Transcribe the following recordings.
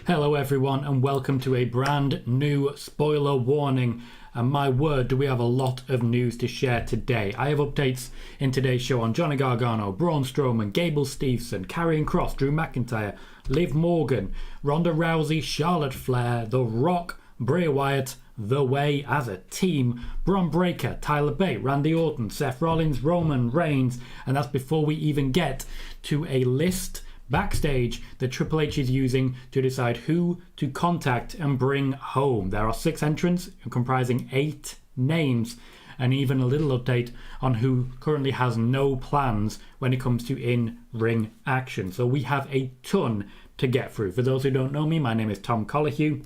Hello everyone and welcome to a brand new spoiler warning. And my word, do we have a lot of news to share today. I have updates in today's show on Johnny Gargano, Braun Strowman, Gable Steveson, Karrion Kross, Drew McIntyre, Liv Morgan, Ronda Rousey, Charlotte Flair, The Rock, Bray Wyatt, The Way as a team, Bron Breakker, Tyler Bate, Randy Orton, Seth Rollins, Roman Reigns, and that's before we even get to a list backstage that Triple H is using to decide who to contact and bring home. There are 6 entrants comprising 8 names, and even a little update on who currently has no plans when it comes to in-ring action. So we have a ton to get through. For those who don't know me, my name is Tom Colohue.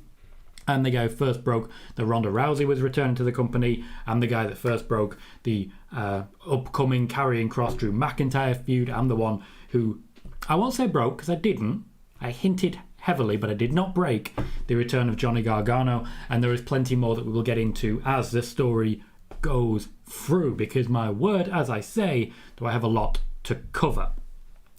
I'm the guy who first broke that Ronda Rousey was returning to the company. I'm the guy that first broke the upcoming Karrion Kross Drew McIntyre feud. I'm the one who, I won't say broke because I didn't. I hinted heavily, but I did not break the return of Johnny Gargano. And there is plenty more that we will get into as the story goes through. Because my word, as I say, do I have a lot to cover.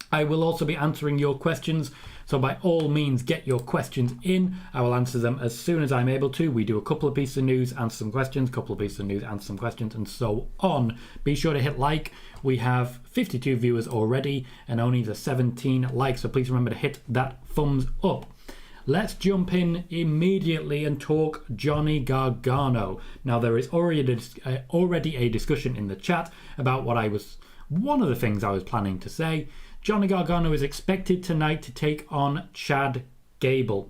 I will also be answering your questions. So by all means, get your questions in. I will answer them as soon as I'm able to. We do a couple of pieces of news, answer some questions, couple of pieces of news, answer some questions, and so on. Be sure to hit like. We have 52 viewers already and only the 17 likes, so please remember to hit that thumbs up. Let's jump in immediately and talk Johnny Gargano. Now, there is already a discussion in the chat about one of the things I was planning to say. Johnny Gargano is expected tonight to take on Chad Gable.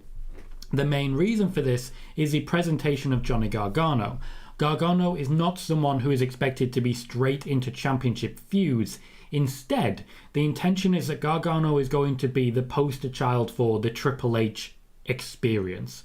The main reason for this is the presentation of Johnny Gargano. Gargano is not someone who is expected to be straight into championship feuds. Instead, the intention is that Gargano is going to be the poster child for the Triple H experience.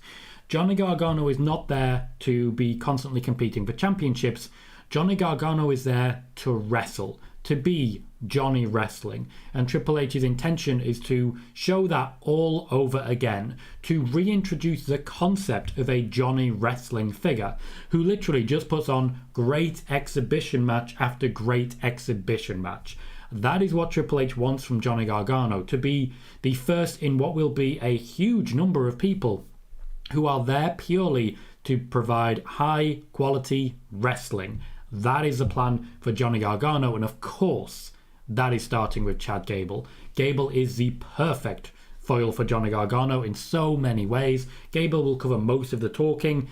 Johnny Gargano is not there to be constantly competing for championships. Johnny Gargano is there to wrestle, to be Johnny Wrestling, and Triple H's intention is to show that all over again, to reintroduce the concept of a Johnny Wrestling figure who literally just puts on great exhibition match after great exhibition match. That is what Triple H wants from Johnny Gargano, to be the first in what will be a huge number of people who are there purely to provide high quality wrestling. That is the plan for Johnny Gargano, and of course that is starting with Chad Gable. Gable is the perfect foil for Johnny Gargano in so many ways. Gable will cover most of the talking,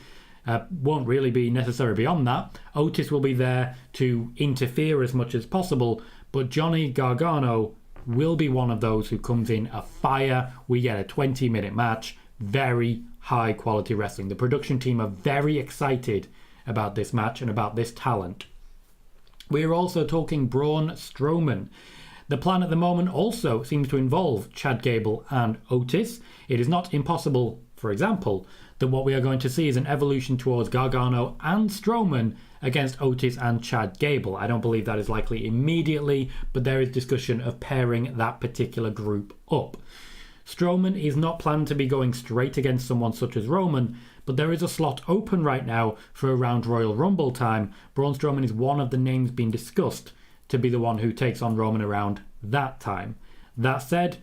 won't really be necessary beyond that. Otis will be there to interfere as much as possible, but Johnny Gargano will be one of those who comes in a fire. We get a 20-minute match, very high quality wrestling. The production team are very excited about this match and about this talent. We're also talking Braun Strowman. The plan at the moment also seems to involve Chad Gable and Otis. It is not impossible, for example, that what we are going to see is an evolution towards Gargano and Strowman against Otis and Chad Gable. I don't believe that is likely immediately, but there is discussion of pairing that particular group up. Strowman is not planned to be going straight against someone such as Roman, but there is a slot open right now for around Royal Rumble time. Braun Strowman is one of the names being discussed to be the one who takes on Roman around that time. That said,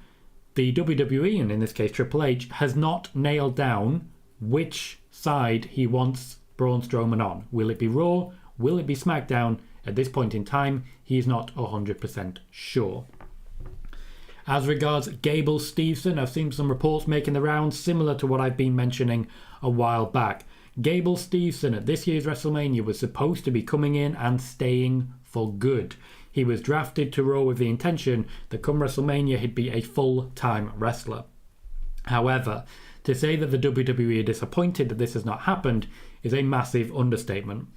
the WWE, and in this case Triple H, has not nailed down which side he wants Braun Strowman on. Will it be Raw? Will it be SmackDown? At this point in time, he is not 100% sure. As regards Gable Steveson, I've seen some reports making the rounds similar to what I've been mentioning a while back. Gable Steveson at this year's WrestleMania was supposed to be coming in and staying for good. He was drafted to Raw with the intention that come WrestleMania he'd be a full-time wrestler. However, to say that the WWE are disappointed that this has not happened is a massive understatement.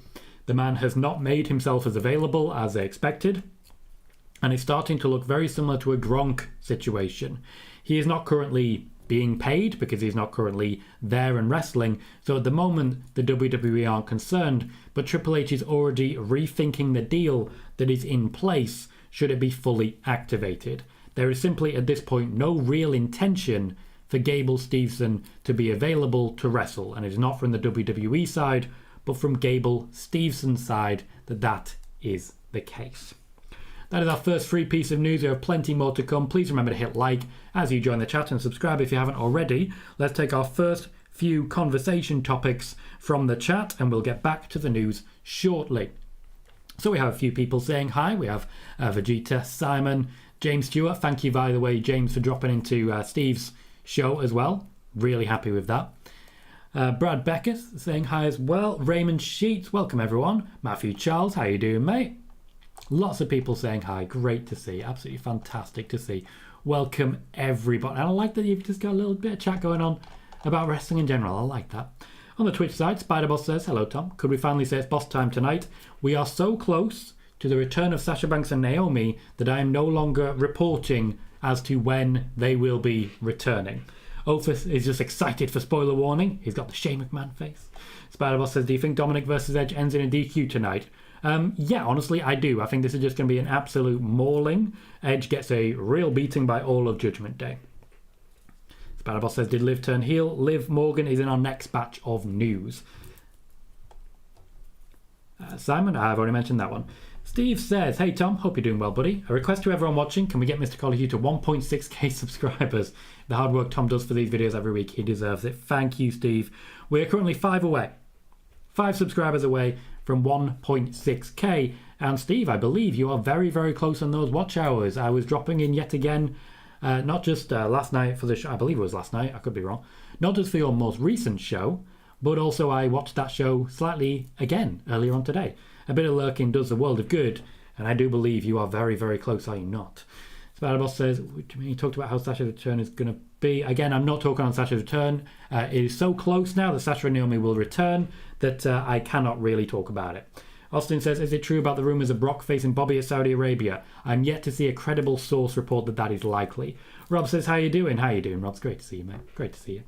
The man has not made himself as available as they expected, and it's starting to look very similar to a Gronk situation. He is not currently being paid because he's not currently there and wrestling, so at the moment the WWE aren't concerned, but Triple H is already rethinking the deal that is in place should it be fully activated. There is simply at this point no real intention for Gable Steveson to be available to wrestle, and it is not from the WWE side, but from Gable Stevenson's side that is the case. That is our first free piece of news. We have plenty more to come. Please remember to hit like as you join the chat and subscribe if you haven't already. Let's take our first few conversation topics from the chat and we'll get back to the news shortly. So we have a few people saying hi. We have Vegeta, Simon, James Stewart. Thank you, by the way, James, for dropping into Steve's show as well. Really happy with that. Brad Beckett saying hi as well. Raymond Sheets, welcome everyone. Matthew Charles, how you doing, mate? Lots of people saying hi. Great to see. Absolutely fantastic to see. Welcome everybody. And I like that you've just got a little bit of chat going on about wrestling in general. I like that. On the Twitch side, Spiderboss says, hello Tom. Could we finally say it's boss time tonight? We are so close to the return of Sasha Banks and Naomi that I am no longer reporting as to when they will be returning. Ophis is just excited for spoiler warning. He's got the Shane McMahon face. Spiderboss says, do you think Dominic versus Edge ends in a DQ tonight? Yeah, honestly, I do. I think this is just going to be an absolute mauling. Edge gets a real beating by all of Judgment Day. Spiderboss says, did Liv turn heel? Liv Morgan is in our next batch of news. Simon, I've already mentioned that one. Steve says, hey Tom, hope you're doing well, buddy. A request to everyone watching, can we get Mr. Colohue to 1.6k subscribers? The hard work Tom does for these videos every week, he deserves it. Thank you, Steve. We're currently 5 subscribers away from 1.6k. And Steve, I believe you are very, very close on those watch hours. I was dropping in yet again, not just last night for the show, I believe it was last night, I could be wrong. Not just for your most recent show, but also I watched that show slightly again earlier on today. A bit of lurking does the world of good, and I do believe you are very, very close, are you not? Spiderboss says, he talked about how Sasha's return is going to be. Again, I'm not talking on Sasha's return. It is so close now that Sasha and Naomi will return that I cannot really talk about it. Austin says, is it true about the rumours of Brock facing Bobby at Saudi Arabia? I'm yet to see a credible source report that that is likely. Rob says, how you doing? How you doing, Rob? It's great to see you, mate. Great to see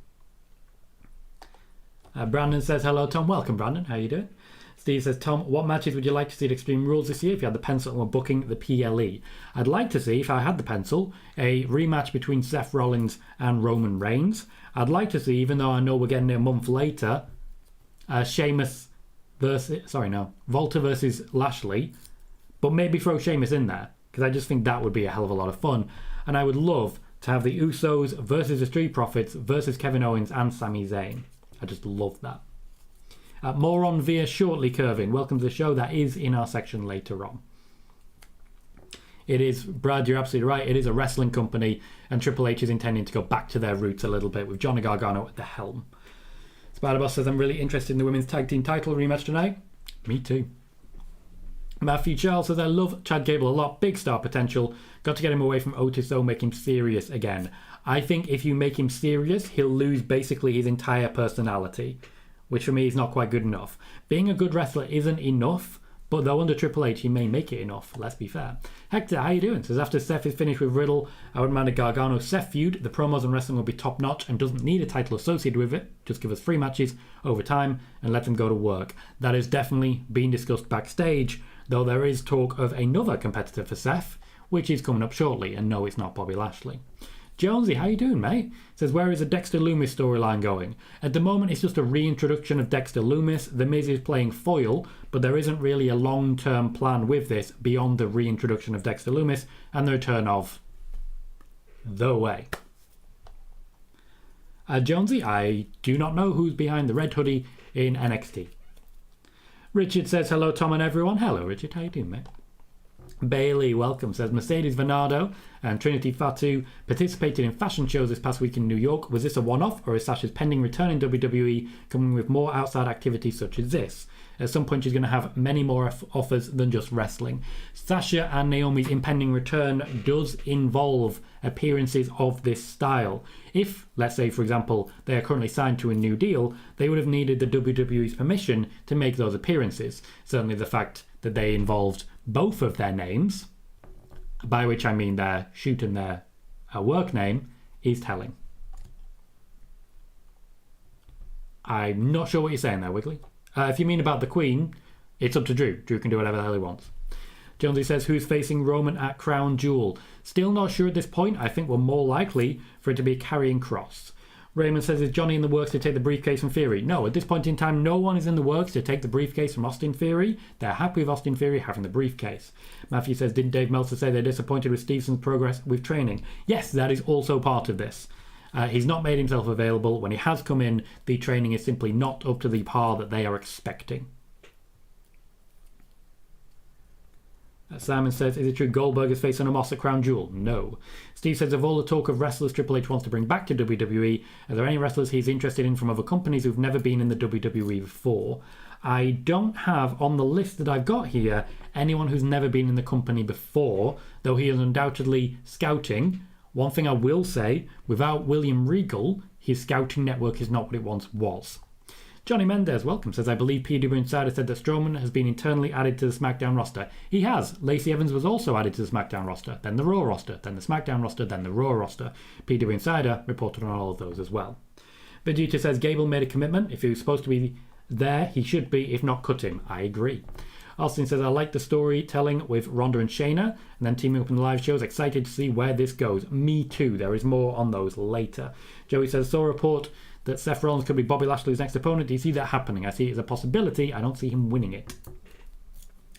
you. Brandon says, hello, Tom. Welcome, Brandon. How you doing? Steve says, Tom, what matches would you like to see at Extreme Rules this year if you had the pencil and were booking the PLE? I'd like to see, if I had the pencil, a rematch between Seth Rollins and Roman Reigns. I'd like to see, even though I know we're getting it a month later, Sheamus Volta versus Lashley, but maybe throw Sheamus in there, because I just think that would be a hell of a lot of fun. And I would love to have the Usos versus the Street Profits versus Kevin Owens and Sami Zayn. I just love that. More on via shortly, Kervin. Welcome to the show. That is in our section later on. It is, Brad, you're absolutely right. It is a wrestling company, and Triple H is intending to go back to their roots a little bit with Johnny Gargano at the helm. Spiderboss says, I'm really interested in the women's tag team title rematch tonight. Me too. Matthew Charles says, I love Chad Gable a lot. Big star potential. Got to get him away from Otis, though, make him serious again. I think if you make him serious, he'll lose basically his entire personality, which for me is not quite good enough. Being a good wrestler isn't enough, but though under Triple H he may make it enough, let's be fair. Hector, how you doing? Says, after Seth is finished with Riddle, I would mind a Gargano-Seth feud. The promos and wrestling will be top-notch and doesn't need a title associated with it. Just give us 3 matches over time and let them go to work. That has definitely been discussed backstage, though there is talk of another competitor for Seth, which is coming up shortly, and no, it's not Bobby Lashley. Jonesy, how you doing, mate? Says, where is the Dexter Loomis storyline going? At the moment, it's just a reintroduction of Dexter Loomis. The Miz is playing foil, but there isn't really a long-term plan with this beyond the reintroduction of Dexter Loomis and the return of The Way. Jonesy, I do not know who's behind the red hoodie in NXT. Richard says, hello, Tom and everyone. Hello, Richard. How you doing, mate? Bailey, welcome, says Mercedes Venado and Trinity Fatu participated in fashion shows this past week in New York. Was this a one-off, or is Sasha's pending return in WWE coming with more outside activities such as this? At some point she's going to have many more offers than just wrestling. Sasha and Naomi's impending return does involve appearances of this style. If, let's say, for example, they are currently signed to a new deal, they would have needed the WWE's permission to make those appearances. Certainly the fact that they involved both of their names, by which I mean their shoot and their work name, is telling. I'm not sure what you're saying there, Wiggly. If you mean about the Queen, it's up to Drew. Drew can do whatever the hell he wants. Jonesy says, who's facing Roman at Crown Jewel? Still not sure at this point. I think we're more likely for it to be Karrion Kross. Raymond says, is Johnny in the works to take the briefcase from Theory? No, at this point in time, no one is in the works to take the briefcase from Austin Theory. They're happy with Austin Theory having the briefcase. Matthew says, didn't Dave Meltzer say they're disappointed with Stevenson's progress with training? Yes, that is also part of this. He's not made himself available. When he has come in, the training is simply not up to the par that they are expecting. Simon says, is it true Goldberg is facing Omos at Crown Jewel? No. Steve says, of all the talk of wrestlers Triple H wants to bring back to WWE, are there any wrestlers he's interested in from other companies who've never been in the WWE before? I don't have on the list that I've got here anyone who's never been in the company before, though he is undoubtedly scouting. One thing I will say, without William Regal, his scouting network is not what it once was. Johnny Mendez, welcome, says, I believe PWInsider said that Strowman has been internally added to the SmackDown roster. He has. Lacey Evans was also added to the SmackDown roster, then the Raw roster, then the SmackDown roster, then the Raw roster. PWInsider reported on all of those as well. Vegeta says, Gable made a commitment. If he was supposed to be there, he should be, if not cut him. I agree. Austin says, I like the storytelling with Ronda and Shayna, and then teaming up in the live shows. Excited to see where this goes. Me too. There is more on those later. Joey says, saw a report that Seth Rollins could be Bobby Lashley's next opponent. Do you see that happening? I see it as a possibility. I don't see him winning it.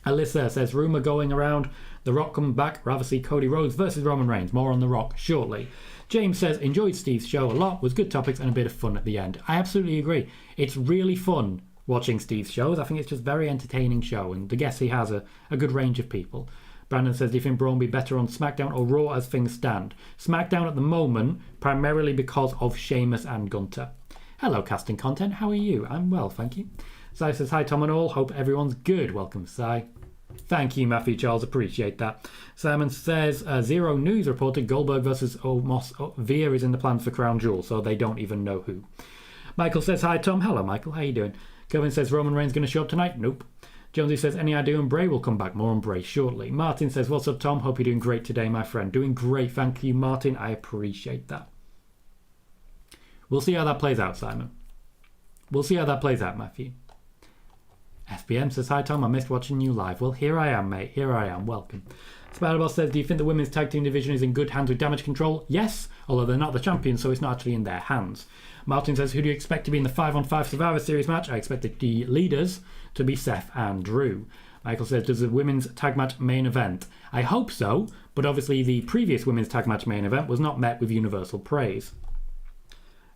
Alyssa says, rumour going around, The Rock coming back. Rather see Cody Rhodes versus Roman Reigns. More on The Rock shortly. James says, enjoyed Steve's show a lot. Was good topics and a bit of fun at the end. I absolutely agree. It's really fun watching Steve's shows. I think it's just a very entertaining show, and the guess he has a good range of people. Brandon says, do you think Braun will be better on SmackDown or Raw as things stand? SmackDown at the moment, primarily because of Sheamus and Gunter. Hello, casting content. How are you? I'm well, thank you. Sai says, hi, Tom and all. Hope everyone's good. Welcome, Sai. Thank you, Matthew Charles. Appreciate that. Simon says, Zero News reported Goldberg versus Omos Veer is in the plans for Crown Jewel, so they don't even know who. Michael says, hi, Tom. Hello, Michael. How you doing? Kevin says, Roman Reigns going to show up tonight? Nope. Jonesy says, any idea when Bray will come back? More on Bray shortly. Martin says, what's up, Tom? Hope you're doing great today, my friend. Doing great. Thank you, Martin. I appreciate that. We'll see how that plays out, Simon. We'll see how that plays out, Matthew. SPM says, hi, Tom. I missed watching you live. Well, here I am, mate. Here I am. Welcome. Spider-Boss says, do you think the women's tag team division is in good hands with Damage Control? Yes, although they're not the champions, so it's not actually in their hands. Martin says, who do you expect to be in the 5-on-5 Survivor Series match? I expect the leaders to be Seth and Drew. Michael says, does the women's tag match main event? I hope so, but obviously the previous women's tag match main event was not met with universal praise.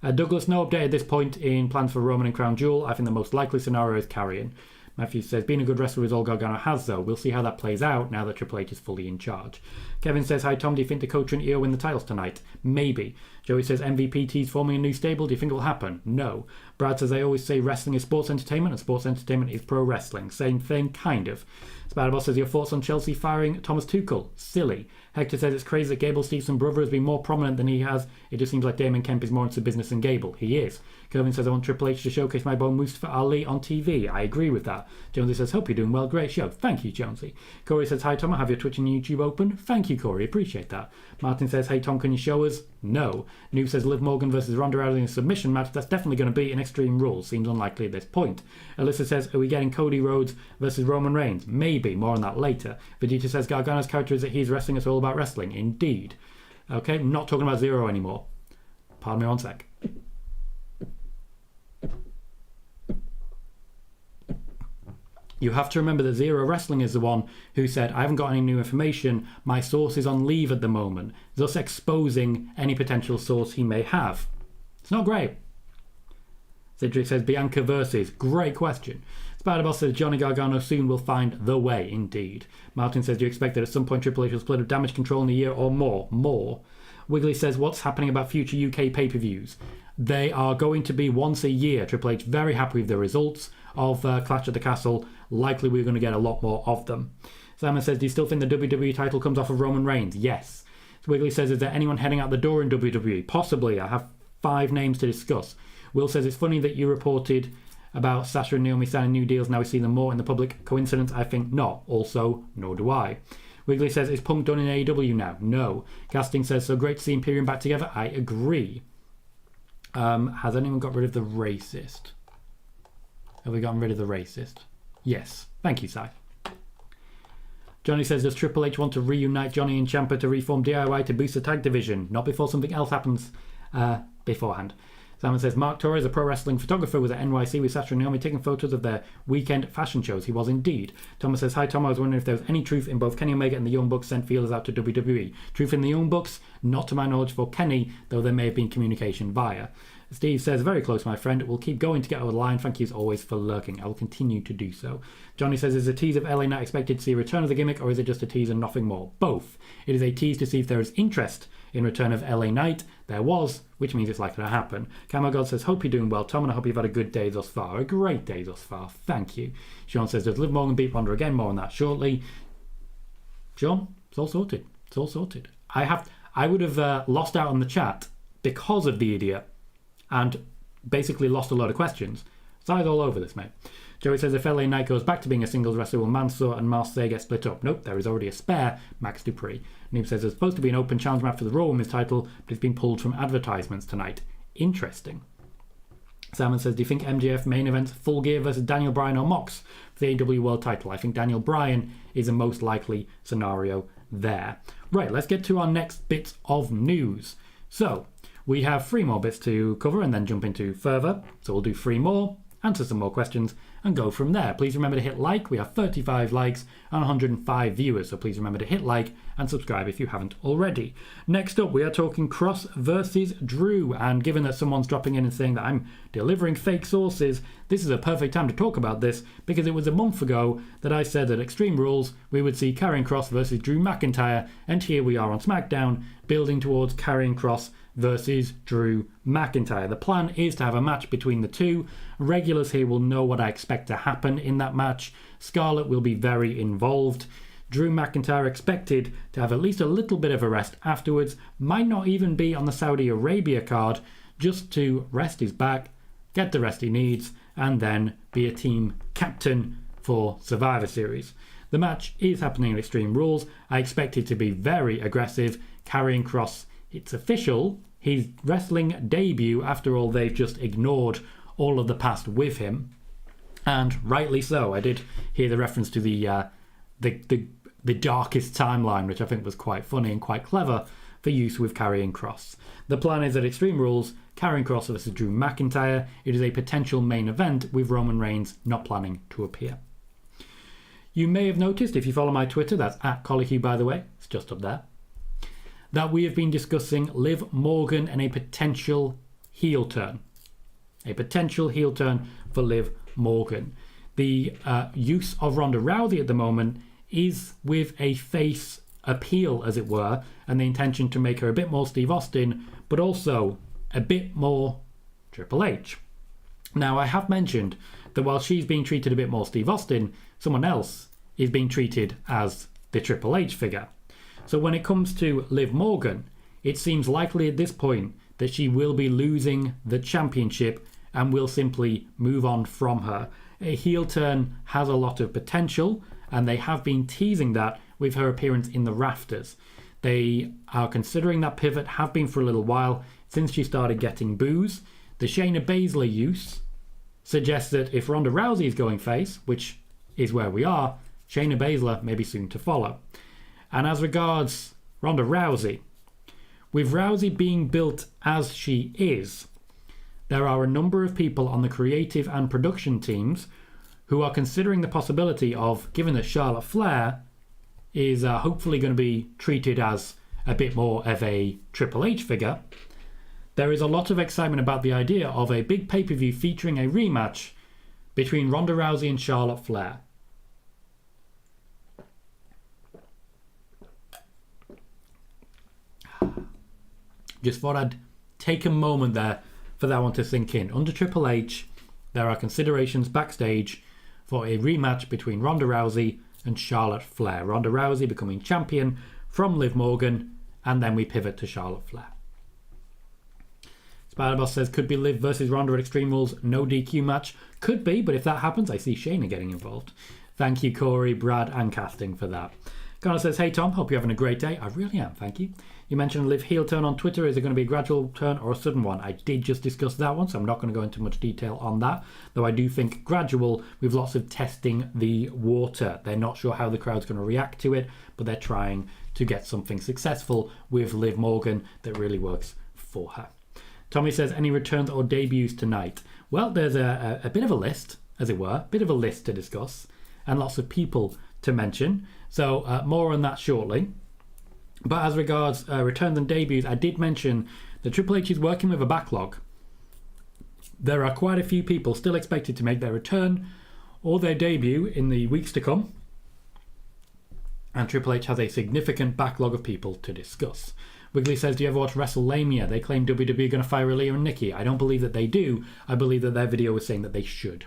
Douglas, no update at this point in plans for Roman and Crown Jewel. I think the most likely scenario is carrying. Matthew says, being a good wrestler is all Gargano has, though. We'll see how that plays out now that Triple H is fully in charge. Kevin says, hi, Tom. Do you think Dakota and Io win the titles tonight? Maybe. Joey says, MVP tease forming a new stable. Do you think it will happen? No. Brad says, I always say wrestling is sports entertainment and sports entertainment is pro wrestling. Same thing, kind of. Spider-Boss says, your thoughts on Chelsea firing Thomas Tuchel? Silly. Hector says, it's crazy that Gable Stevenson brother has been more prominent than he has. It just seems like Damon Kemp is more into business than Gable. He is. Kelvin says, I want Triple H to showcase my boy Mustafa Ali on TV. I agree with that. Jonesy says, hope you're doing well. Great show. Thank you, Jonesy. Corey says, hi, Tom. I have your Twitch and YouTube open. Thank you, Corey. Appreciate that. Martin says, hey, Tom, can you show us? No. Noob says, Liv Morgan versus Ronda Rousey in a submission match. That's definitely going to be an Extreme Rules. Seems unlikely at this point. Alyssa says, are we getting Cody Rhodes versus Roman Reigns? Maybe. More on that later. Vegeta says, Gargano's character is that he's wrestling. It's all about wrestling. Indeed. Okay, not talking about Zero anymore. Pardon me one sec. You have to remember that Zero Wrestling is the one who said, I haven't got any new information, my source is on leave at the moment, thus exposing any potential source he may have. It's not great. Cedric says, Bianca versus. Great question. Spider-Boss says, Johnny Gargano soon will find the way, indeed. Martin says, do you expect that at some point Triple H will split up Damage Control in a year or more? More. Wiggly says, what's happening about future UK pay-per-views? They are going to be once a year. Triple H very happy with the results of Clash at the Castle. Likely we're going to get a lot more of them. Simon says, do you still think the WWE title comes off of Roman Reigns? Yes. Wiggly says, is there anyone heading out the door in WWE? Possibly. I have 5 names to discuss. Will says, it's funny that you reported about Sasha and Naomi signing new deals. Now we see them more in the public. Coincidence? I think not. Also, nor do I. Wiggly says, is Punk done in AEW now? No. Casting says, so great to see Imperium back together. I agree. Has anyone got rid of the racist? Have we gotten rid of the racist? Yes. Thank you, Si. Johnny says, does Triple H want to reunite Johnny and Ciampa to reform DIY to boost the tag division? Not before something else happens beforehand. Simon says, Mark Torres, a pro wrestling photographer, was at NYC with Sasha and Naomi taking photos of their weekend fashion shows. He was indeed. Thomas says, hi Tom, I was wondering if there was any truth in both Kenny Omega and the Young Bucks sent feelers out to WWE. Truth in the Young Bucks? Not to my knowledge for Kenny, though there may have been communication via. Steve says, very close, my friend. We'll keep going to get over the line. Thank you as always for lurking. I will continue to do so. Johnny says, is a tease of LA Knight expected to see a return of the gimmick, or is it just a tease and nothing more? Both. It is a tease to see if there is interest in return of LA Knight. There was, which means it's likely to happen. Camel God says, hope you're doing well, Tom, and I hope you've had a good day thus far. A great day thus far. Thank you. Sean says, does Liv Morgan beat Ronda again? More on that shortly. Sean, it's all sorted. It's all sorted. I would have lost out on the chat because of the idiot and basically lost a load of questions. Side's all over this, mate. Joey says, if LA Knight goes back to being a singles wrestler, will Mansoor and Marseille get split up? Nope, there is already a spare Max Dupree. Neeb says, there's supposed to be an open challenge match for the Raw Women's title, but it's been pulled from advertisements tonight. Interesting. Simon says, do you think MJF main events Full Gear versus Daniel Bryan or Mox for the AEW World title? I think Daniel Bryan is the most likely scenario there. Right, let's get to our next bits of news. So, we have 3 more bits to cover and then jump into further. So we'll do 3 more, answer some more questions, and go from there. Please remember to hit like. We have 35 likes and 105 viewers, so please remember to hit like and subscribe if you haven't already. Next up, we are talking Cross versus Drew, and given that someone's dropping in and saying that I'm delivering fake sources, this is a perfect time to talk about this, because it was a month ago that I said that Extreme Rules we would see Karrion Kross versus Drew McIntyre, and here we are on SmackDown, building towards Karrion Kross versus Drew McIntyre. The plan is to have a match between the two. Regulars here will know what I expect to happen in that match. Scarlett will be very involved. Drew McIntyre expected to have at least a little bit of a rest afterwards. Might not even be on the Saudi Arabia card, just to rest his back, get the rest he needs, and then be a team captain for Survivor Series. The match is happening in Extreme Rules. I expect it to be very aggressive. Karrion Kross, it's official. His wrestling debut, after all, they've just ignored all of the past with him, and rightly so. I did hear the reference to the darkest timeline, which I think was quite funny and quite clever for use with Karrion Kross. The plan is at Extreme Rules, Karrion Kross versus Drew McIntyre. It is a potential main event with Roman Reigns not planning to appear. You may have noticed, if you follow my Twitter, that's at Colohue by the way, it's just up there, that we have been discussing Liv Morgan and a potential heel turn. A potential heel turn for Liv Morgan. The use of Ronda Rousey at the moment is with a face appeal, as it were, and the intention to make her a bit more Steve Austin, but also a bit more Triple H. Now, I have mentioned that while she's being treated a bit more Steve Austin, someone else is being treated as the Triple H figure. So when it comes to Liv Morgan, it seems likely at this point that she will be losing the championship and will simply move on from her. A heel turn has a lot of potential, and they have been teasing that with her appearance in the rafters. They are considering that pivot, have been for a little while, since she started getting boos. The Shayna Baszler use suggests that if Ronda Rousey is going face, which is where we are, Shayna Baszler may be soon to follow. And as regards Ronda Rousey, with Rousey being built as she is, there are a number of people on the creative and production teams who are considering the possibility of, given that Charlotte Flair is hopefully going to be treated as a bit more of a Triple H figure, there is a lot of excitement about the idea of a big pay-per-view featuring a rematch between Ronda Rousey and Charlotte Flair. Just thought I'd take a moment there for that one to sink in. Under Triple H, there are considerations backstage for a rematch between Ronda Rousey and Charlotte Flair. Ronda Rousey becoming champion from Liv Morgan, and then we pivot to Charlotte Flair. Spider-Boss says, could be Liv versus Ronda at Extreme Rules, no DQ match. Could be, but if that happens, I see Shayna getting involved. Thank you, Corey, Brad, and Casting for that. Connor says, hey Tom, hope you're having a great day. I really am, thank you. You mentioned Liv heel turn on Twitter. Is it going to be a gradual turn or a sudden one? I did just discuss that one, so I'm not going to go into much detail on that. Though I do think gradual, with lots of testing the water. They're not sure how the crowd's going to react to it, but they're trying to get something successful with Liv Morgan that really works for her. Tommy says, any returns or debuts tonight? Well, there's a bit of a list, as it were, bit of a list to discuss, and lots of people to mention. So more on that shortly. But as regards returns and debuts, I did mention that Triple H is working with a backlog. There are quite a few people still expected to make their return or their debut in the weeks to come. And Triple H has a significant backlog of people to discuss. Wiggly says, do you ever watch WrestleMania? They claim WWE are going to fire Aaliyah and Nikki. I don't believe that they do. I believe that their video was saying that they should.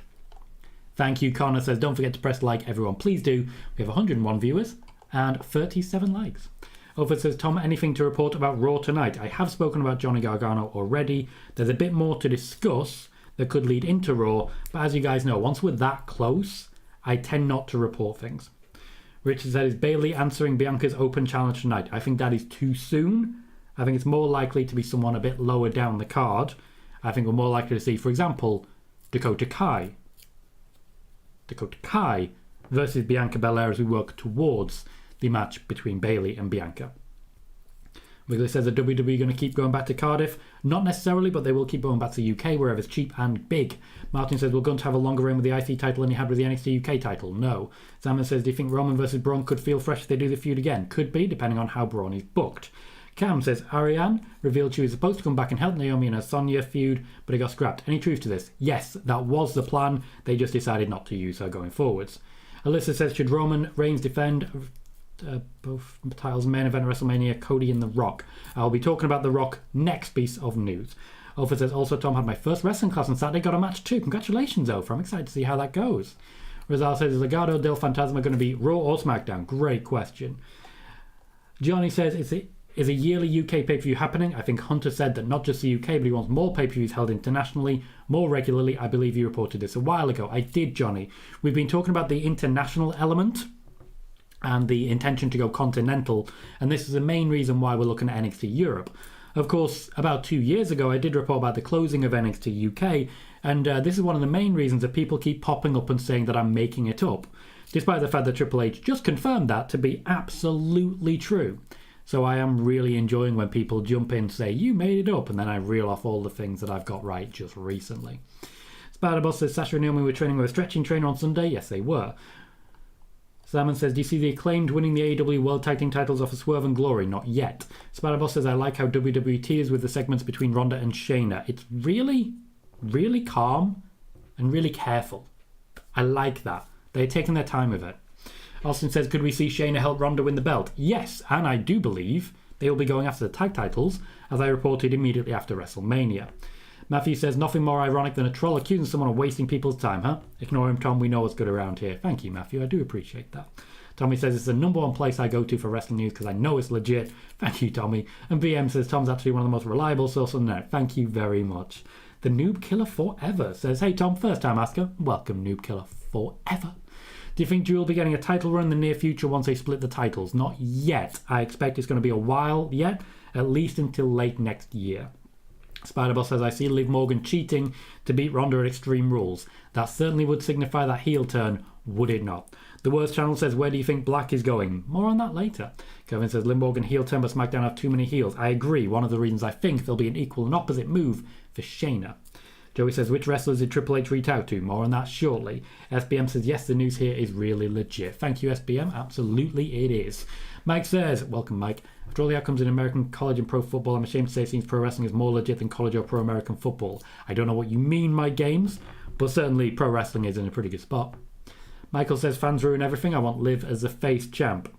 Thank you. Connor says, don't forget to press like, everyone. Please do. We have 101 viewers and 37 likes. Over says, Tom, anything to report about Raw tonight? I have spoken about Johnny Gargano already. There's a bit more to discuss that could lead into Raw. But as you guys know, once we're that close, I tend not to report things. Richard said, is Bayley answering Bianca's open challenge tonight? I think that is too soon. I think it's more likely to be someone a bit lower down the card. I think we're more likely to see, for example, Dakota Kai versus Bianca Belair as we work towards the match between Bayley and Bianca. Wiggly says, are WWE going to keep going back to Cardiff? Not necessarily, but they will keep going back to the UK wherever it's cheap and big. Martin says, we're going to have a longer reign with the IC title than you had with the NXT UK title. No. Salmon says, do you think Roman versus Braun could feel fresh if they do the feud again? Could be, depending on how Braun is booked. Cam says, Ariane revealed she was supposed to come back and help Naomi in her Sonya feud, but it got scrapped. Any truth to this? Yes, that was the plan. They just decided not to use her going forwards. Alyssa says, should Roman Reigns defend both titles, main event WrestleMania, Cody and The Rock? I'll be talking about The Rock next piece of news. Ofer says, also Tom had my first wrestling class on Saturday, got a match too. Congratulations, Ofer. I'm excited to see how that goes. Rizal says, is Legado del Fantasma going to be Raw or SmackDown? Great question. Johnny says, is a yearly UK pay-per-view happening? I think Hunter said that not just the UK, but he wants more pay-per-views held internationally, more regularly. I believe you reported this a while ago. I did, Johnny. We've been talking about the international element and the intention to go continental, and this is the main reason why we're looking at NXT Europe. Of course, about 2 years ago, I did report about the closing of NXT UK, and this is one of the main reasons that people keep popping up and saying that I'm making it up, despite the fact that Triple H just confirmed that to be absolutely true. So I am really enjoying when people jump in and say, you made it up, and then I reel off all the things that I've got right just recently. Spider-Boss says, Sasha and Naomi were training with a stretching trainer on Sunday. Yes, they were. Salmon says, do you see the Acclaimed winning the AEW World Tag Team titles off of Swerve and Glory? Not yet. Spider-Boss says, I like how WWE tears with the segments between Ronda and Shayna. It's really, really calm and really careful. I like that. They're taking their time with it. Austin says, could we see Shayna help Ronda win the belt? Yes, and I do believe they will be going after the tag titles, as I reported immediately after WrestleMania. Matthew says, nothing more ironic than a troll accusing someone of wasting people's time, huh? Ignore him, Tom. We know what's good around here. Thank you, Matthew. I do appreciate that. Tommy says, it's the number one place I go to for wrestling news because I know it's legit. Thank you, Tommy. And VM says, Tom's actually one of the most reliable sources on the net. Thank you very much. The Noob Killer Forever says, hey, Tom, first time asker. Welcome, Noob Killer Forever. Do you think Drew will be getting a title run in the near future once they split the titles? Not yet. I expect it's going to be a while yet, at least until late next year. Spider-Boss says, I see Liv Morgan cheating to beat Ronda at Extreme Rules. That certainly would signify that heel turn, would it not? The Worst Channel says, where do you think Black is going? More on that later. Kevin says, Liv Morgan heel turn, but SmackDown have too many heels. I agree. One of the reasons I think there'll be an equal and opposite move for Shayna. Joey says, which wrestlers did Triple H reach out to? More on that shortly. SBM says, yes, the news here is really legit. Thank you, SBM. Absolutely it is. Mike says, welcome, Mike. After all the outcomes in American college and pro football, I'm ashamed to say it seems pro wrestling is more legit than college or pro American football. I don't know what you mean, my games, but certainly pro wrestling is in a pretty good spot. Michael says, fans ruin everything. I want Liv as the face champ.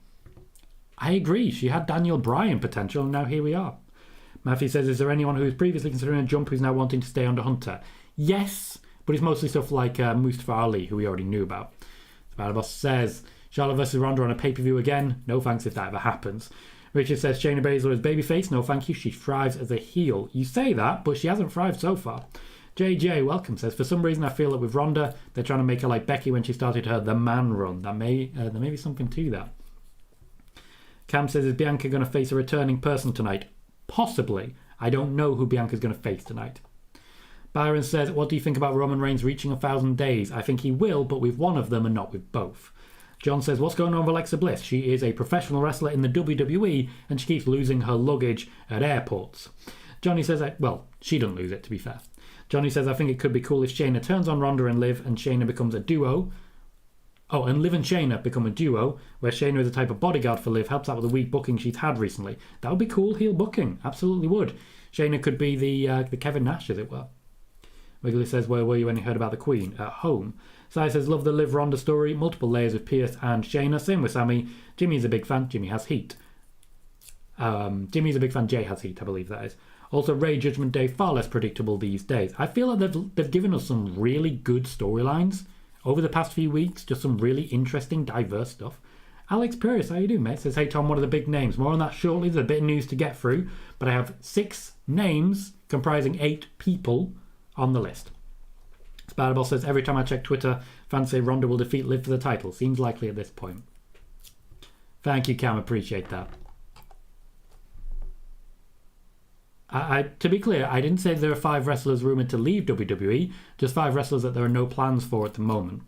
I agree. She had Daniel Bryan potential, and now here we are. Matthew says, is there anyone who was previously considering a jump who's now wanting to stay under Hunter? Yes, but it's mostly stuff like Mustafa Ali, who we already knew about. Spider-Boss says, Charlotte versus Ronda on a pay-per-view again? No thanks if that ever happens. Richard says, Shayna Baszler is babyface? No thank you, she thrives as a heel. You say that, but she hasn't thrived so far. JJ, welcome, says, for some reason I feel that with Ronda, they're trying to make her like Becky when she started her The Man run. There may be something to that. Cam says, is Bianca going to face a returning person tonight? Possibly. I don't know who Bianca's going to face tonight. Byron says, what do you think about Roman Reigns reaching 1,000 days? I think he will, but with one of them and not with both. John says, what's going on with Alexa Bliss? She is a professional wrestler in the WWE and she keeps losing her luggage at airports. Johnny says, well, she doesn't lose it, to be fair. Johnny says, I think it could be cool if Shayna turns on Ronda and Liv and Shayna becomes a duo. Oh, and Liv and Shayna become a duo, where Shayna is a type of bodyguard for Liv, helps out with the weak booking she's had recently. That would be cool heel booking. Absolutely would. Shayna could be the Kevin Nash, as it were. Wiggly says, where were you when you heard about the Queen? At home. Sai says, love the Liv Ronda story. Multiple layers with Pierce and Shayna. Same with Sammy. Jimmy's a big fan. Jimmy has heat. Jimmy's a big fan. Jay has heat, I believe that is. Also, Ray Judgment Day, far less predictable these days. I feel like they've given us some really good storylines over the past few weeks. Just some really interesting, diverse stuff. Alex Pierce, how you doing, mate? Says, hey, Tom, what are the big names? More on that shortly. There's a bit of news to get through. But I have 6 names comprising 8 people on the list. Spiderball says, every time I check Twitter, fans say Ronda will defeat Liv for the title. Seems likely at this point. Thank you, Cam. Appreciate that. To be clear, I didn't say there are 5 wrestlers rumoured to leave WWE, just 5 wrestlers that there are no plans for at the moment.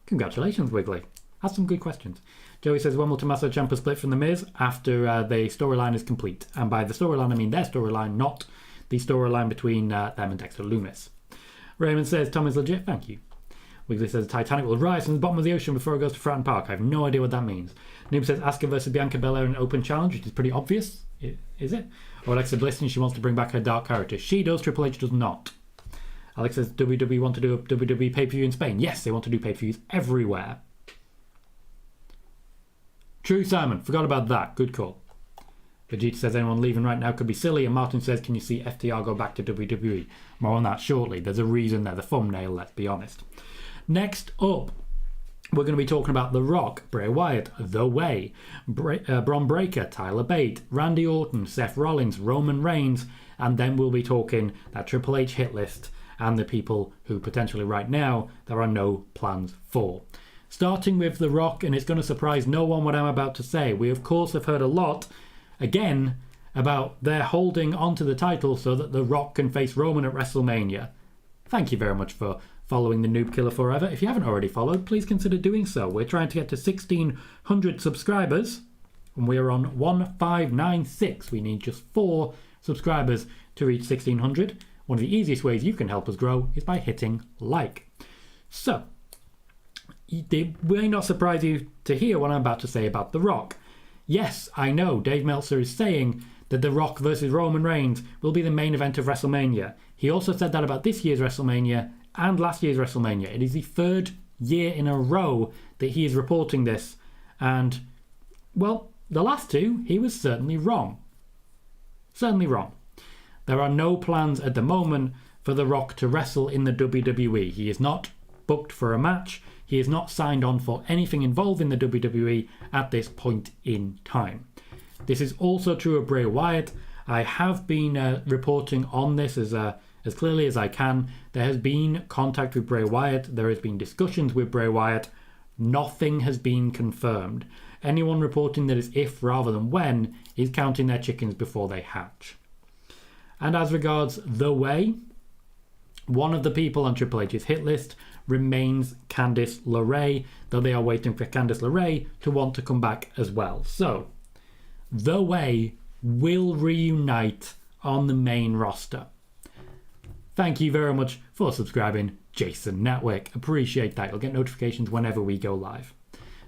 Congratulations, Wiggly. That's some good questions. Joey says, when will Tommaso Ciampa split from The Miz? After the storyline is complete. And by the storyline, I mean their storyline, not the storyline between them and Dexter Lumis. Raymond says, Tom is legit, thank you. Wiggly says, Titanic will rise from the bottom of the ocean before it goes to Fratton Park. I have no idea what that means. Noob says, Asuka versus Bianca Belair in an open challenge, which is pretty obvious. Is it? Or Alexa Bliss, and she wants to bring back her dark character. She does, Triple H does not. Alex says, WWE want to do a WWE pay-per-view in Spain. Yes, they want to do pay-per-views everywhere. True, Simon. Forgot about that. Good call. Vegeta says, anyone leaving right now could be silly. And Martin says, can you see FTR go back to WWE? More on that shortly. There's a reason there. The thumbnail, let's be honest. Next up, we're going to be talking about The Rock, Bray Wyatt, The Way, Bron Breakker, Tyler Bate, Randy Orton, Seth Rollins, Roman Reigns, and then we'll be talking that Triple H hit list and the people who potentially right now there are no plans for. Starting with The Rock, and it's going to surprise no one what I'm about to say. We, of course, have heard a lot, again, about their holding onto the title so that The Rock can face Roman at WrestleMania. Thank you very much for following the Noob Killer forever. If you haven't already followed, please consider doing so. We're trying to get to 1,600 subscribers, and we are on 1596. We need just 4 subscribers to reach 1,600. One of the easiest ways you can help us grow is by hitting like. So, it may not surprise you to hear what I'm about to say about The Rock. Yes, I know, Dave Meltzer is saying that The Rock versus Roman Reigns will be the main event of WrestleMania. He also said that about this year's WrestleMania and last year's WrestleMania. It is the 3rd year in a row that he is reporting this. And, well, the last 2, he was certainly wrong. Certainly wrong. There are no plans at the moment for The Rock to wrestle in the WWE. He is not booked for a match. He is not signed on for anything involved in the WWE at this point in time. This is also true of Bray Wyatt. I have been reporting on this as clearly as I can. There has been contact with Bray Wyatt. There has been discussions with Bray Wyatt. Nothing has been confirmed. Anyone reporting that it's if rather than when is counting their chickens before they hatch. And as regards The Way, one of the people on Triple H's hit list remains Candice LeRae, though they are waiting for Candice LeRae to want to come back as well. So, The Way will reunite on the main roster. Thank you very much for subscribing, Jason Natwick. Appreciate that. You'll get notifications whenever we go live.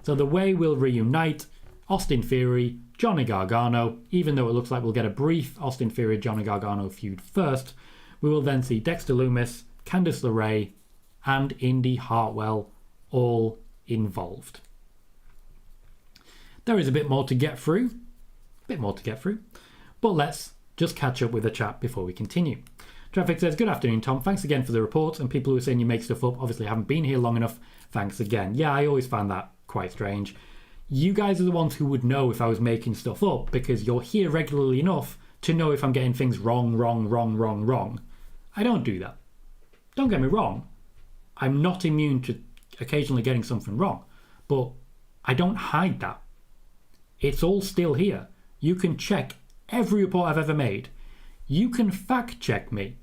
So The Way will reunite Austin Theory, Johnny Gargano. Even though it looks like we'll get a brief Austin Theory-Johnny Gargano feud first, we will then see Dexter Lumis, Candice LeRae, and Indy Hartwell all involved. There is a bit more to get through. But let's just catch up with the chat before we continue. Traffic says, good afternoon, Tom. Thanks again for the reports. And people who are saying you make stuff up obviously haven't been here long enough. Thanks again. Yeah, I always find that quite strange. You guys are the ones who would know if I was making stuff up because you're here regularly enough to know if I'm getting things wrong. I don't do that. Don't get me wrong. I'm not immune to occasionally getting something wrong. But I don't hide that. It's all still here. You can check every report I've ever made. You can fact check me.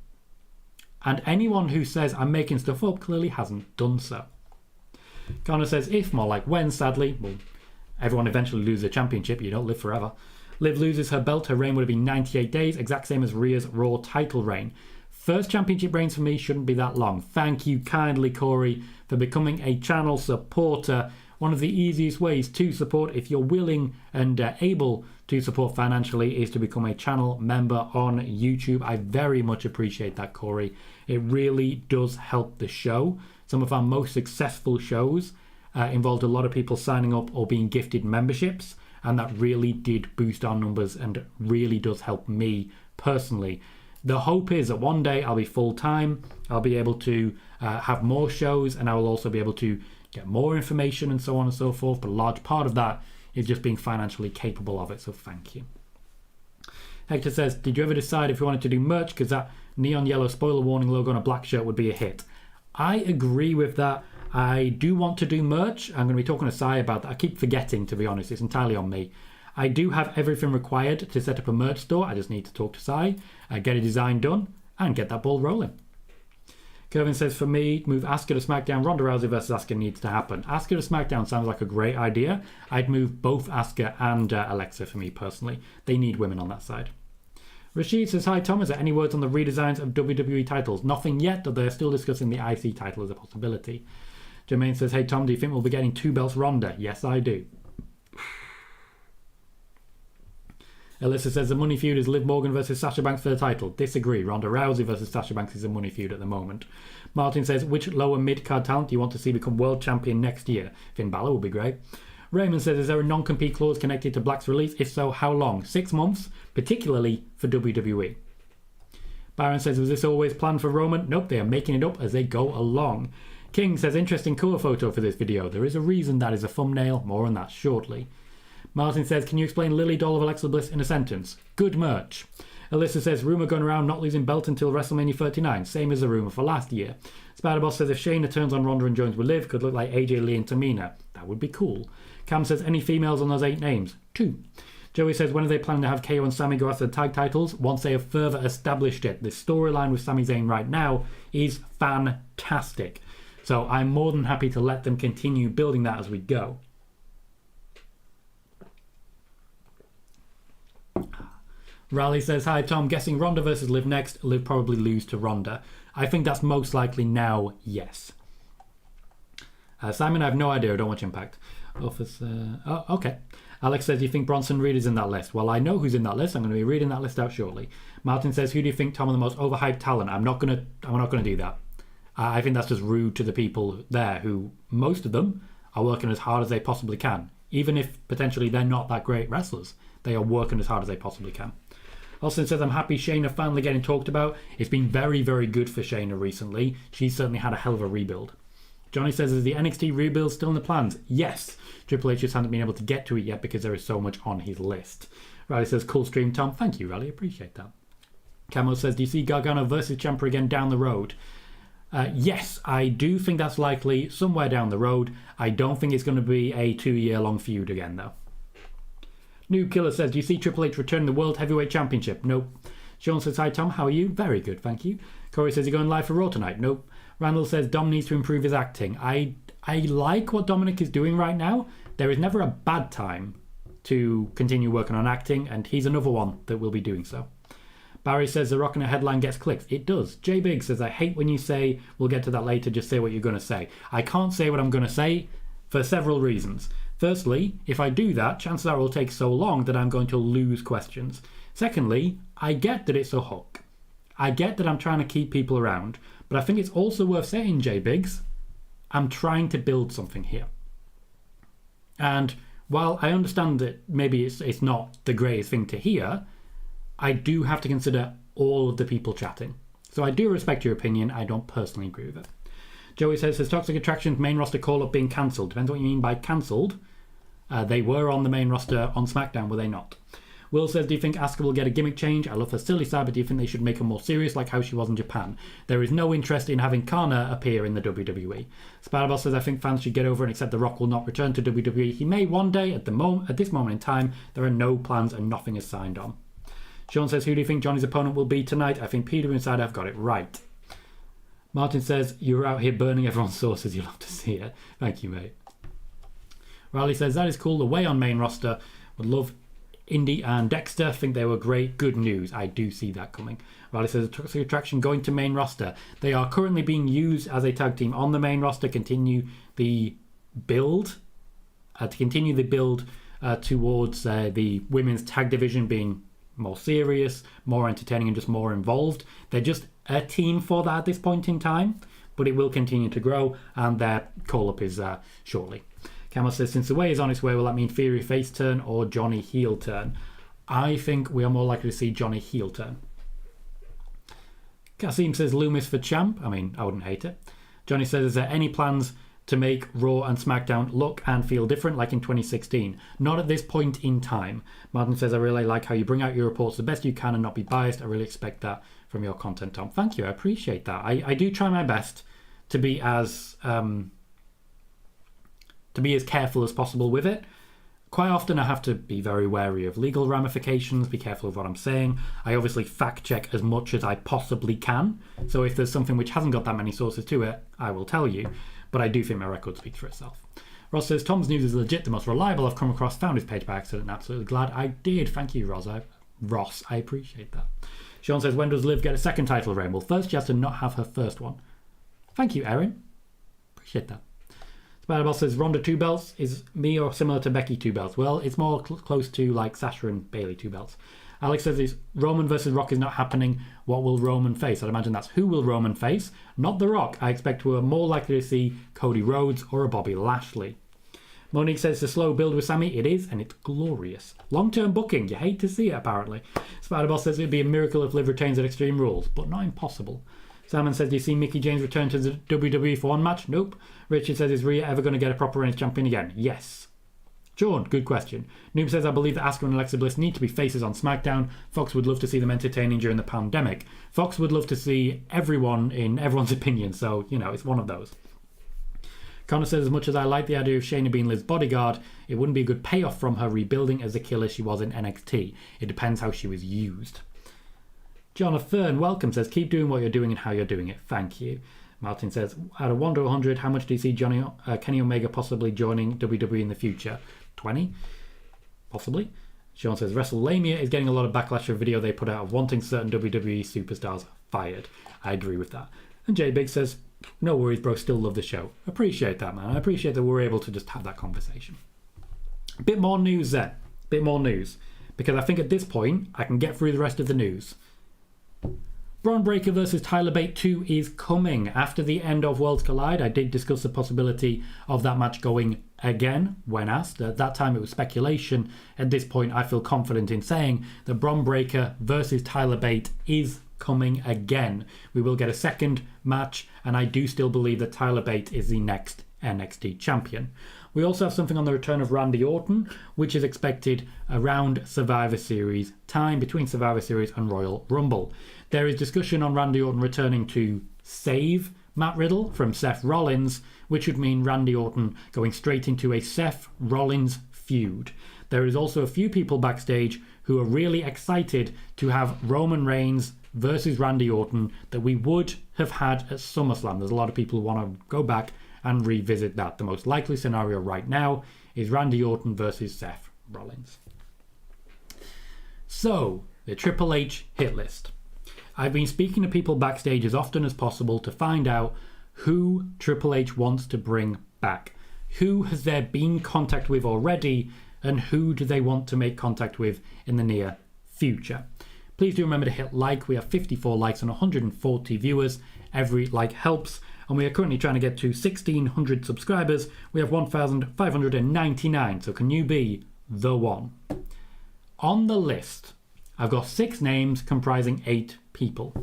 And anyone who says I'm making stuff up clearly hasn't done so. Connor says, if more like when, sadly. Well, everyone eventually loses a championship. You don't live forever. Liv loses her belt, her reign would have been 98 days, exact same as Rhea's Raw title reign. First championship reigns for me shouldn't be that long. Thank you kindly, Corey, for becoming a channel supporter. One of the easiest ways to support, if you're willing and able to support financially, is to become a channel member on YouTube. I very much appreciate that, Corey. It really does help the show. Some of our most successful shows involved a lot of people signing up or being gifted memberships, and that really did boost our numbers and really does help me personally. The hope is that one day I'll be full-time, I'll be able to have more shows, and I will also be able to get more information and so on and so forth, but a large part of that is just being financially capable of it, so thank you. Hector says, did you ever decide if you wanted to do merch, because that neon yellow spoiler warning logo on a black shirt would be a hit? I agree with that. I do want to do merch. I'm going to be talking to Sai about that. I keep forgetting, to be honest. It's entirely on me. I do have everything required to set up a merch store. I just need to talk to Sai, get a design done, and get that ball rolling. Kevin says, for me, move Asuka to SmackDown. Ronda Rousey versus Asuka needs to happen. Asuka to SmackDown sounds like a great idea. I'd move both Asuka and Alexa for me personally. They need women on that side. Rashid says, hi Tom, is there any words on the redesigns of WWE titles? Nothing yet, though they're still discussing the IC title as a possibility. Jermaine says, hey Tom, do you think we'll be getting 2 belts Ronda? Yes, I do. Alyssa says, the money feud is Liv Morgan versus Sasha Banks for the title. Disagree. Ronda Rousey versus Sasha Banks is a money feud at the moment. Martin says, which lower mid-card talent do you want to see become world champion next year? Finn Balor would be great. Raymond says, is there a non-compete clause connected to Black's release? If so, how long? 6 months, particularly for WWE. Byron says, was this always planned for Roman? Nope, they are making it up as they go along. King says, interesting cover photo for this video. There is a reason that is a thumbnail. More on that shortly. Martin says, can you explain Lily Doll of Alexa Bliss in a sentence? Good merch. Alyssa says, rumour going around not losing belt until WrestleMania 39. Same as the rumour for last year. Spider-Boss says, if Shayna turns on Ronda and joins with Liv, could look like AJ Lee and Tamina. That would be cool. Cam says, any females on those 8 names? 2. Joey says, when are they planning to have KO and Sami go after the tag titles? Once they have further established it. The storyline with Sami Zayn right now is fantastic. So I'm more than happy to let them continue building that as we go. Raleigh says, hi Tom, guessing Ronda versus Liv next. Liv probably lose to Ronda. I think that's most likely now, yes. Simon, I have no idea. I don't watch Impact. Oh, okay. Alex says, do you think Bronson Reed is in that list? Well, I know who's in that list. I'm going to be reading that list out shortly. Martin says, who do you think, Tom, are the most overhyped talent? I'm not going to do that. I think that's just rude to the people there who, most of them, are working as hard as they possibly can. Even if potentially they're not that great wrestlers, they are working as hard as they possibly can. Austin says, I'm happy Shayna finally getting talked about. It's been very, very good for Shayna recently. She's certainly had a hell of a rebuild. Johnny says, is the NXT rebuild still in the plans? Yes. Triple H just hasn't been able to get to it yet because there is so much on his list. Riley says, cool stream, Tom. Thank you, Riley. Appreciate that. Camo says, do you see Gargano versus Ciampa again down the road? Yes, I do think that's likely somewhere down the road. I don't think it's going to be a 2-year-long feud again, though. Noob Killer says, do you see Triple H returning the World Heavyweight Championship? Nope. Sean says, hi Tom, how are you? Very good, thank you. Corey says, you're going live for Raw tonight? Nope. Randall says, Dom needs to improve his acting. I like what Dominic is doing right now. There is never a bad time to continue working on acting, and he's another one that will be doing so. Barry says, the Rock in a headline gets clicks. It does. J Big says, I hate when you say, we'll get to that later, just say what you're going to say. I can't say what I'm going to say for several reasons. Firstly, if I do that, chances are it will take so long that I'm going to lose questions. Secondly, I get that it's a hook. I get that I'm trying to keep people around, but I think it's also worth saying, J Biggs, I'm trying to build something here. And while I understand that maybe it's not the greatest thing to hear, I do have to consider all of the people chatting. So I do respect your opinion. I don't personally agree with it. Joey says, has Toxic Attraction's main roster call-up being cancelled? Depends what you mean by cancelled. They were on the main roster on SmackDown, were they not? Will says, do you think Asuka will get a gimmick change? I love her silly side, but do you think they should make her more serious like how she was in Japan? There is no interest in having Kana appear in the WWE. Spider-Boss says, I think fans should get over and accept The Rock will not return to WWE. He may one day. At this moment in time, there are no plans and nothing is signed on. Sean says, who do you think Johnny's opponent will be tonight? I think PWInsider have got it right. Martin says, you're out here burning everyone's sources. You'll have to see it. Thank you, mate. Riley says, that is cool. The way on main roster. Would love Indy and Dexter, think they were great. Good news. I do see that coming. Riley says, Toxic Attraction going to main roster. They are currently being used as a tag team on the main roster. Continue the build. Towards the women's tag division being more serious, more entertaining, and just more involved. They're just a team for that at this point in time, but it will continue to grow, and their call-up is shortly. Camel says, since the way is on its way, will that mean Theory face turn or Johnny heel turn? I think we are more likely to see Johnny heel turn. Kasim says, Loomis for champ. I mean, I wouldn't hate it. Johnny says, is there any plans to make Raw and SmackDown look and feel different like in 2016? Not at this point in time. Martin says, I really like how you bring out your reports the best you can and not be biased. I really expect that from your content, Tom. Thank you, I appreciate that. I do try my best to be as careful as possible with it. Quite often I have to be very wary of legal ramifications, be careful of what I'm saying. I obviously fact check as much as I possibly can. So if there's something which hasn't got that many sources to it, I will tell you. But I do think my record speaks for itself. Ross says, Tom's news is legit the most reliable I've come across. Found his page by accident. Absolutely glad I did. Thank you, Ross. I appreciate that. Sean says, when does Liv get a second title reign? Well, first she has to not have her first one. Thank you, Erin. Appreciate that. Spider-Boss says, Ronda 2 belts is me or similar to Becky 2 belts? Well, it's more close to like Sasha and Bayley 2 belts. Alex says, is Roman versus Rock is not happening. What will Roman face? I'd imagine that's who will Roman face, not The Rock. I expect we're more likely to see Cody Rhodes or a Bobby Lashley. Monique says, the slow build with Sammy. It is, and it's glorious. Long-term booking. You hate to see it, apparently. Spider-Boss says, it'd be a miracle if Liv retains at Extreme Rules, but not impossible. Simon says, do you see Mickie James return to the WWE for one match? Nope. Richard says, is Rhea ever going to get a proper reign as champion again? Yes. Sean, good question. Noob says, I believe that Asuka and Alexa Bliss need to be faces on SmackDown. Fox would love to see them entertaining during the pandemic. Fox would love to see everyone in everyone's opinion, so, it's one of those. Connor says, as much as I like the idea of Shayna being Liv's bodyguard, it wouldn't be a good payoff from her rebuilding as the killer she was in NXT. It depends how she was used. Jonathan, welcome, says, keep doing what you're doing and how you're doing it. Thank you. Martin says, out of 1 to 100, how much do you see Kenny Omega possibly joining WWE in the future? 20? Possibly. Sean says, WrestleLamia is getting a lot of backlash for a video they put out of wanting certain WWE superstars fired. I agree with that. And Jay Big says, no worries, bro, still love the show. Appreciate that, man. I appreciate that we're able to just have that conversation. A bit more news then. Because I think at this point, I can get through the rest of the news. Braun Breaker versus Tyler Bate 2 is coming. After the end of Worlds Collide, I did discuss the possibility of that match going again when asked. At that time, it was speculation. At this point, I feel confident in saying that Braun Breaker versus Tyler Bate is coming again. We will get a second match, and I do still believe that Tyler Bate is the next NXT champion. We also have something on the return of Randy Orton, which is expected around Survivor Series time, between Survivor Series and Royal Rumble. There is discussion on Randy Orton returning to save Matt Riddle from Seth Rollins, which would mean Randy Orton going straight into a Seth Rollins feud. There is also a few people backstage who are really excited to have Roman Reigns versus Randy Orton that we would have had at SummerSlam. There's a lot of people who want to go back and revisit that. The most likely scenario right now is Randy Orton versus Seth Rollins. So, the Triple H hit list. I've been speaking to people backstage as often as possible to find out who Triple H wants to bring back. Who has there been contact with already, and who do they want to make contact with in the near future? Please do remember to hit like. We have 54 likes and 140 viewers. Every like helps. And we are currently trying to get to 1,600 subscribers. We have 1,599. So can you be the one? On the list, I've got 6 names comprising 8 people.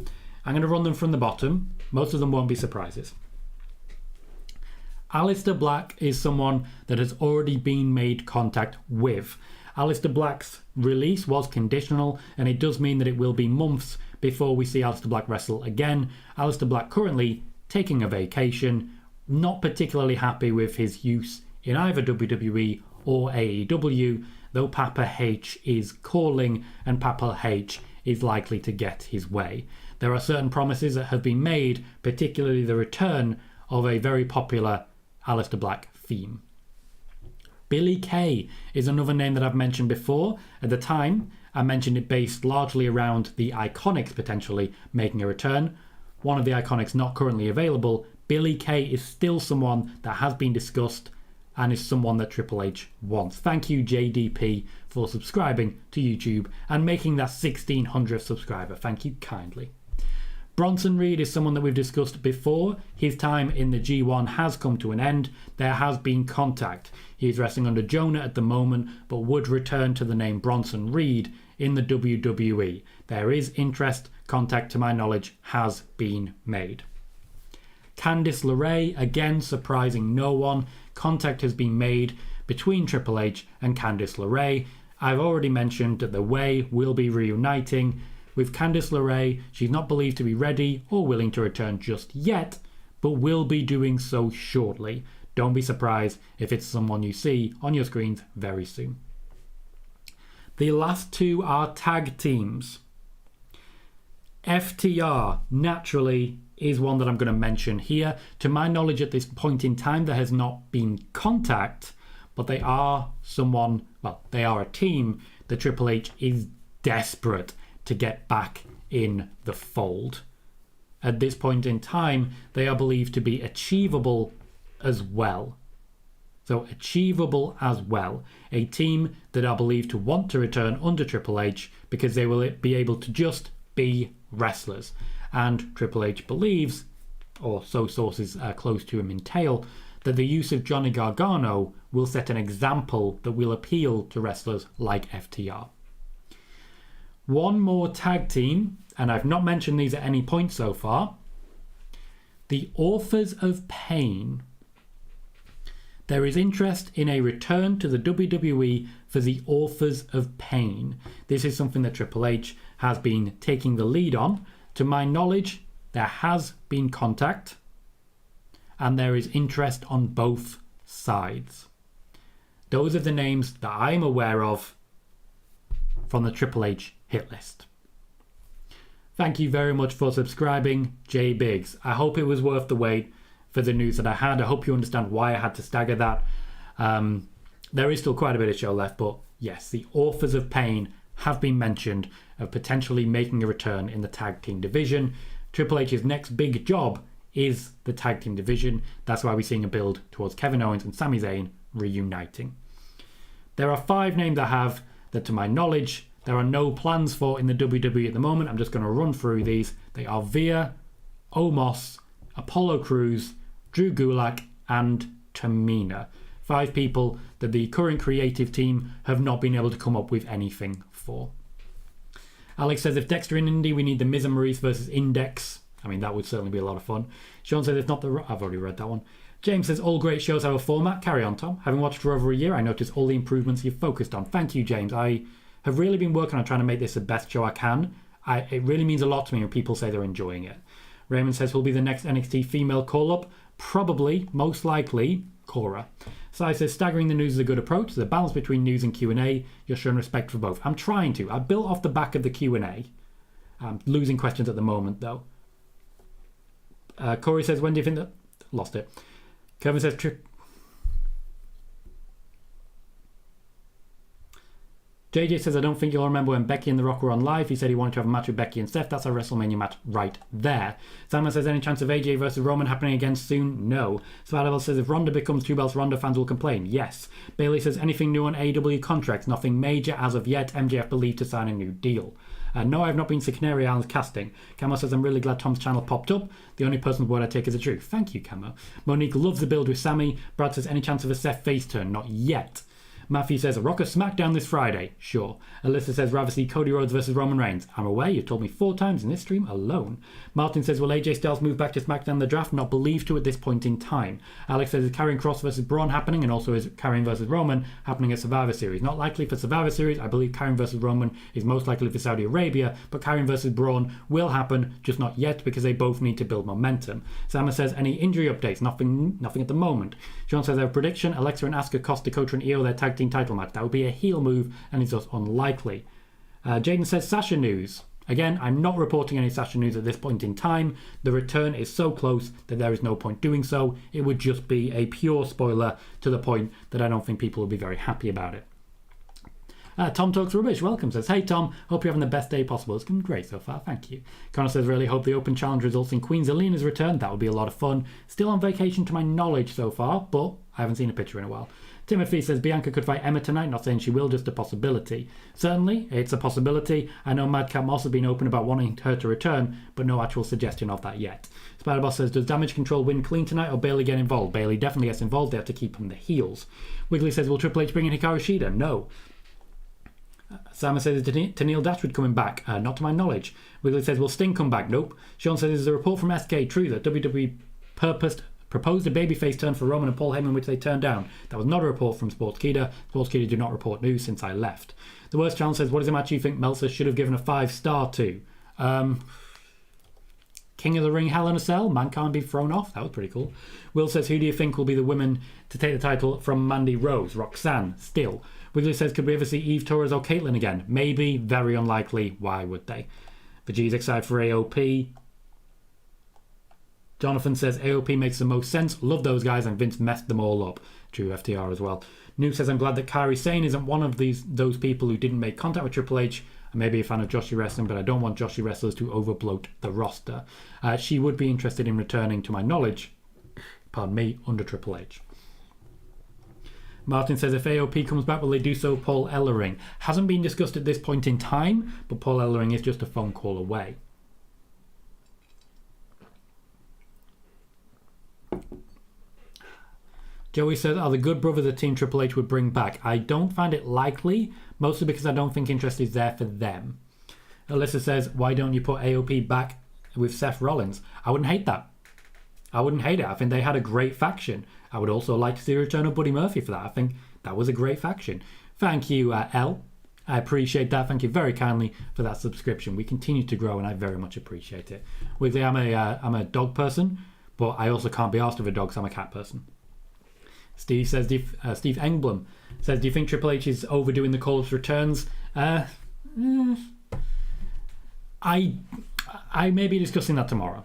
I'm going to run them from the bottom. Most of them won't be surprises. Aleister Black is someone that has already been made contact with. Aleister Black's release was conditional, and it does mean that it will be months before we see Aleister Black wrestle again. Aleister Black currently taking a vacation, not particularly happy with his use in either WWE or AEW, though Papa H is calling and Papa H is likely to get his way. There are certain promises that have been made, particularly the return of a very popular Aleister Black theme. Billie Kay is another name that I've mentioned before. At the time, I mentioned it based largely around the Iconics potentially making a return. One of the Iconics not currently available. Billie Kay is still someone that has been discussed and is someone that Triple H wants. Thank you, JDP, for subscribing to YouTube and making that 1600th subscriber. Thank you kindly. Bronson Reed is someone that we've discussed before. His time in the G1 has come to an end. There has been contact. He is wrestling under Jonah at the moment, but would return to the name Bronson Reed in the WWE. There is interest. Contact, to my knowledge, has been made. Candice LeRae, again surprising no one. Contact has been made between Triple H and Candice LeRae. I've already mentioned that the Way will be reuniting. With Candice LeRae, she's not believed to be ready or willing to return just yet, but will be doing so shortly. Don't be surprised if it's someone you see on your screens very soon. The last two are tag teams. FTR, naturally, is one that I'm going to mention here. To my knowledge at this point in time, there has not been contact, but they are they are a team that Triple H is desperate to get back in the fold. At this point in time, they are believed to be achievable as well. So achievable as well. A team that are believed to want to return under Triple H because they will be able to just be wrestlers. And Triple H believes, or so sources close to him entail, that the use of Johnny Gargano will set an example that will appeal to wrestlers like FTR. One more tag team, and I've not mentioned these at any point so far. The Authors of Pain. There is interest in a return to the WWE for the Authors of Pain. This is something that Triple H has been taking the lead on. To my knowledge, there has been contact and there is interest on both sides. Those are the names that I'm aware of from the Triple H hit list. Thank you very much for subscribing, Jay Biggs. I hope it was worth the wait for the news that I had. I hope you understand why I had to stagger that. There is still quite a bit of show left, but yes, the Authors of Pain have been mentioned of potentially making a return in the tag team division. Triple H's next big job is the tag team division. That's why we're seeing a build towards Kevin Owens and Sami Zayn reuniting. There are 5 names I have that, to my knowledge, there are no plans for in the WWE at the moment. I'm just going to run through these. They are Veer, Omos, Apollo Crews, Drew Gulak, and Tamina. 5 people that the current creative team have not been able to come up with anything for. Alex says, if Dexter in Indy, we need the Miz and Maurice versus Index. I mean, that would certainly be a lot of fun. Sean says, if not the... I've already read that one. James says, all great shows have a format. Carry on, Tom. Having watched for over a year, I noticed all the improvements you've focused on. Thank you, James. I have really been working on trying to make this the best show I can. It really means a lot to me when people say they're enjoying it. Raymond says, who'll be the next NXT female call-up? Probably, most likely, Cora. Sai says, staggering the news is a good approach. There's a balance between news and Q&A. You're showing respect for both. I'm trying to. I built off the back of the Q&A. I'm losing questions at the moment, though. Corey says, when do you think that... Lost it. Kevin says, JJ says, I don't think you'll remember when Becky and The Rock were on live. He said he wanted to have a match with Becky and Steph. That's a WrestleMania match right there. Simon says, any chance of AJ versus Roman happening again soon? No. Spadaville says, if Ronda becomes 2 belts, Ronda fans will complain. Yes. Bailey says, anything new on AEW contracts? Nothing major as of yet. MJF believed to sign a new deal. No, I've not been to Canary Islands casting. Camo says, I'm really glad Tom's channel popped up. The only person's word I take is the truth. Thank you, Camo. Monique loves the build with Sammy. Brad says, any chance of a Seth face turn? Not yet. Matthew says, a Rocker SmackDown this Friday. Sure. Alyssa says, rather see Cody Rhodes versus Roman Reigns. I'm aware, you've told me 4 times in this stream alone. Martin says, will AJ Styles move back to SmackDown in the draft? Not believed to at this point in time. Alex says, is Karrion Kross versus Braun happening? And also is Karrion versus Roman happening at Survivor Series? Not likely for Survivor Series. I believe Karrion versus Roman is most likely for Saudi Arabia, but Karrion versus Braun will happen, just not yet because they both need to build momentum. Sama says, any injury updates? Nothing at the moment. Sean says, I have a prediction. Alexa and Asuka cost Dakota and Io their tag team title match. That would be a heel move and it's just unlikely. Jaden says, Sasha news. Again, I'm not reporting any Sasha news at this point in time. The return is so close that there is no point doing so. It would just be a pure spoiler to the point that I don't think people will be very happy about it. Tom Talks Rubbish, welcome, says, hey Tom, hope you're having the best day possible. It's been great so far, thank you. Connor says, really hope the Open Challenge results in Queen Zelina's return. That would be a lot of fun. Still on vacation to my knowledge so far, but I haven't seen a picture in a while. Timothy says, Bianca could fight Emma tonight, not saying she will, just a possibility. Certainly, it's a possibility. I know Madcap Moss has been open about wanting her to return, but no actual suggestion of that yet. Spiderboss says, does Damage Control win clean tonight or Bayley get involved? Bayley definitely gets involved, they have to keep on the heels. Wiggly says, will Triple H bring in Hikaru Shida? No. Simon says, is Tennille Dashwood coming back? Not to my knowledge. Wiggly says, will Sting come back? Nope. Sean says, is a report from SK true that WWE proposed a babyface turn for Roman and Paul Heyman, which they turned down? That was not a report from Sportskeeda. Sportskeeda do not report news since I left. The Worst Challenge says, what is a match you think Meltzer should have given a 5-star to? King of the Ring Hell in a Cell, Mankind be thrown off. That was pretty cool. Will says, who do you think will be the women to take the title from Mandy Rose? Roxanne, still. Wiggly says, could we ever see Eve Torres or Caitlyn again? Maybe, very unlikely. Why would they? Vegeta's excited for AOP. Jonathan says, AOP makes the most sense. Love those guys, and Vince messed them all up. True, FTR as well. New says, I'm glad that Kairi Sane isn't one of those people who didn't make contact with Triple H. I may be a fan of Joshi Wrestling, but I don't want Joshi wrestlers to overbloat the roster. She would be interested in returning, to my knowledge, pardon me, under Triple H. Martin says, if AOP comes back, will they do so Paul Ellering? Hasn't been discussed at this point in time, but Paul Ellering is just a phone call away. Joey says, are the Good Brothers a team Triple H would bring back? I don't find it likely, mostly because I don't think interest is there for them. Alyssa says, why don't you put AOP back with Seth Rollins? I wouldn't hate that. I wouldn't hate it. I think they had a great faction. I would also like to see a return of Buddy Murphy for that. I think that was a great faction. Thank you, Elle. I appreciate that. Thank you very kindly for that subscription. We continue to grow, and I very much appreciate it. Wiggly, I'm a dog person, but I also can't be asked of a dog, so I'm a cat person. Steve says, Steve Engblom says, do you think Triple H is overdoing the call-ups returns? I may be discussing that tomorrow.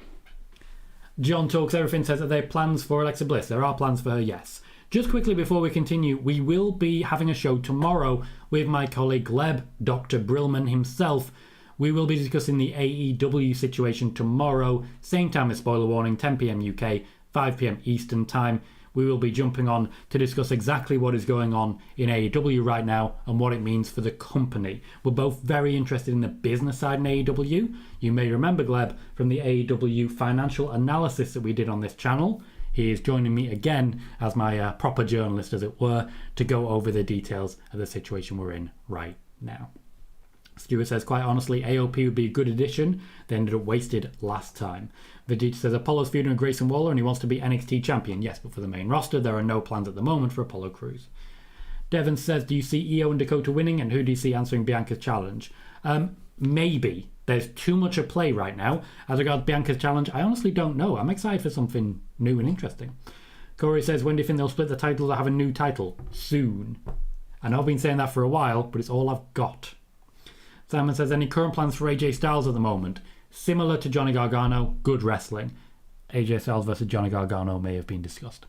John Talks Everything says, are there plans for Alexa Bliss? There are plans for her, yes. Just quickly before we continue, we will be having a show tomorrow with my colleague Gleb, Dr. Brillman himself. We will be discussing the AEW situation tomorrow, same time as Spoiler Warning, 10 PM UK, 5 PM Eastern Time. We will be jumping on to discuss exactly what is going on in AEW right now and what it means for the company. We're both very interested in the business side in AEW. You may remember Gleb from the AEW financial analysis that we did on this channel. He is joining me again as my proper journalist, as it were, to go over the details of the situation we're in right now. Stuart says, quite honestly, AOP would be a good addition. They ended up wasted last time. Vegeta says, Apollo's feuding with Grayson Waller and he wants to be NXT champion. Yes, but for the main roster, there are no plans at the moment for Apollo Crews. Devon says, do you see Io and Dakota winning, and who do you see answering Bianca's challenge? Maybe. There's too much at play right now. As regards Bianca's challenge, I honestly don't know. I'm excited for something new and interesting. Corey says, when do you think they'll split the titles or have a new title? Soon. I know I've been saying that for a while, but it's all I've got. Simon says, any current plans for AJ Styles at the moment? Similar to Johnny Gargano, good wrestling. AJ Styles versus Johnny Gargano may have been discussed.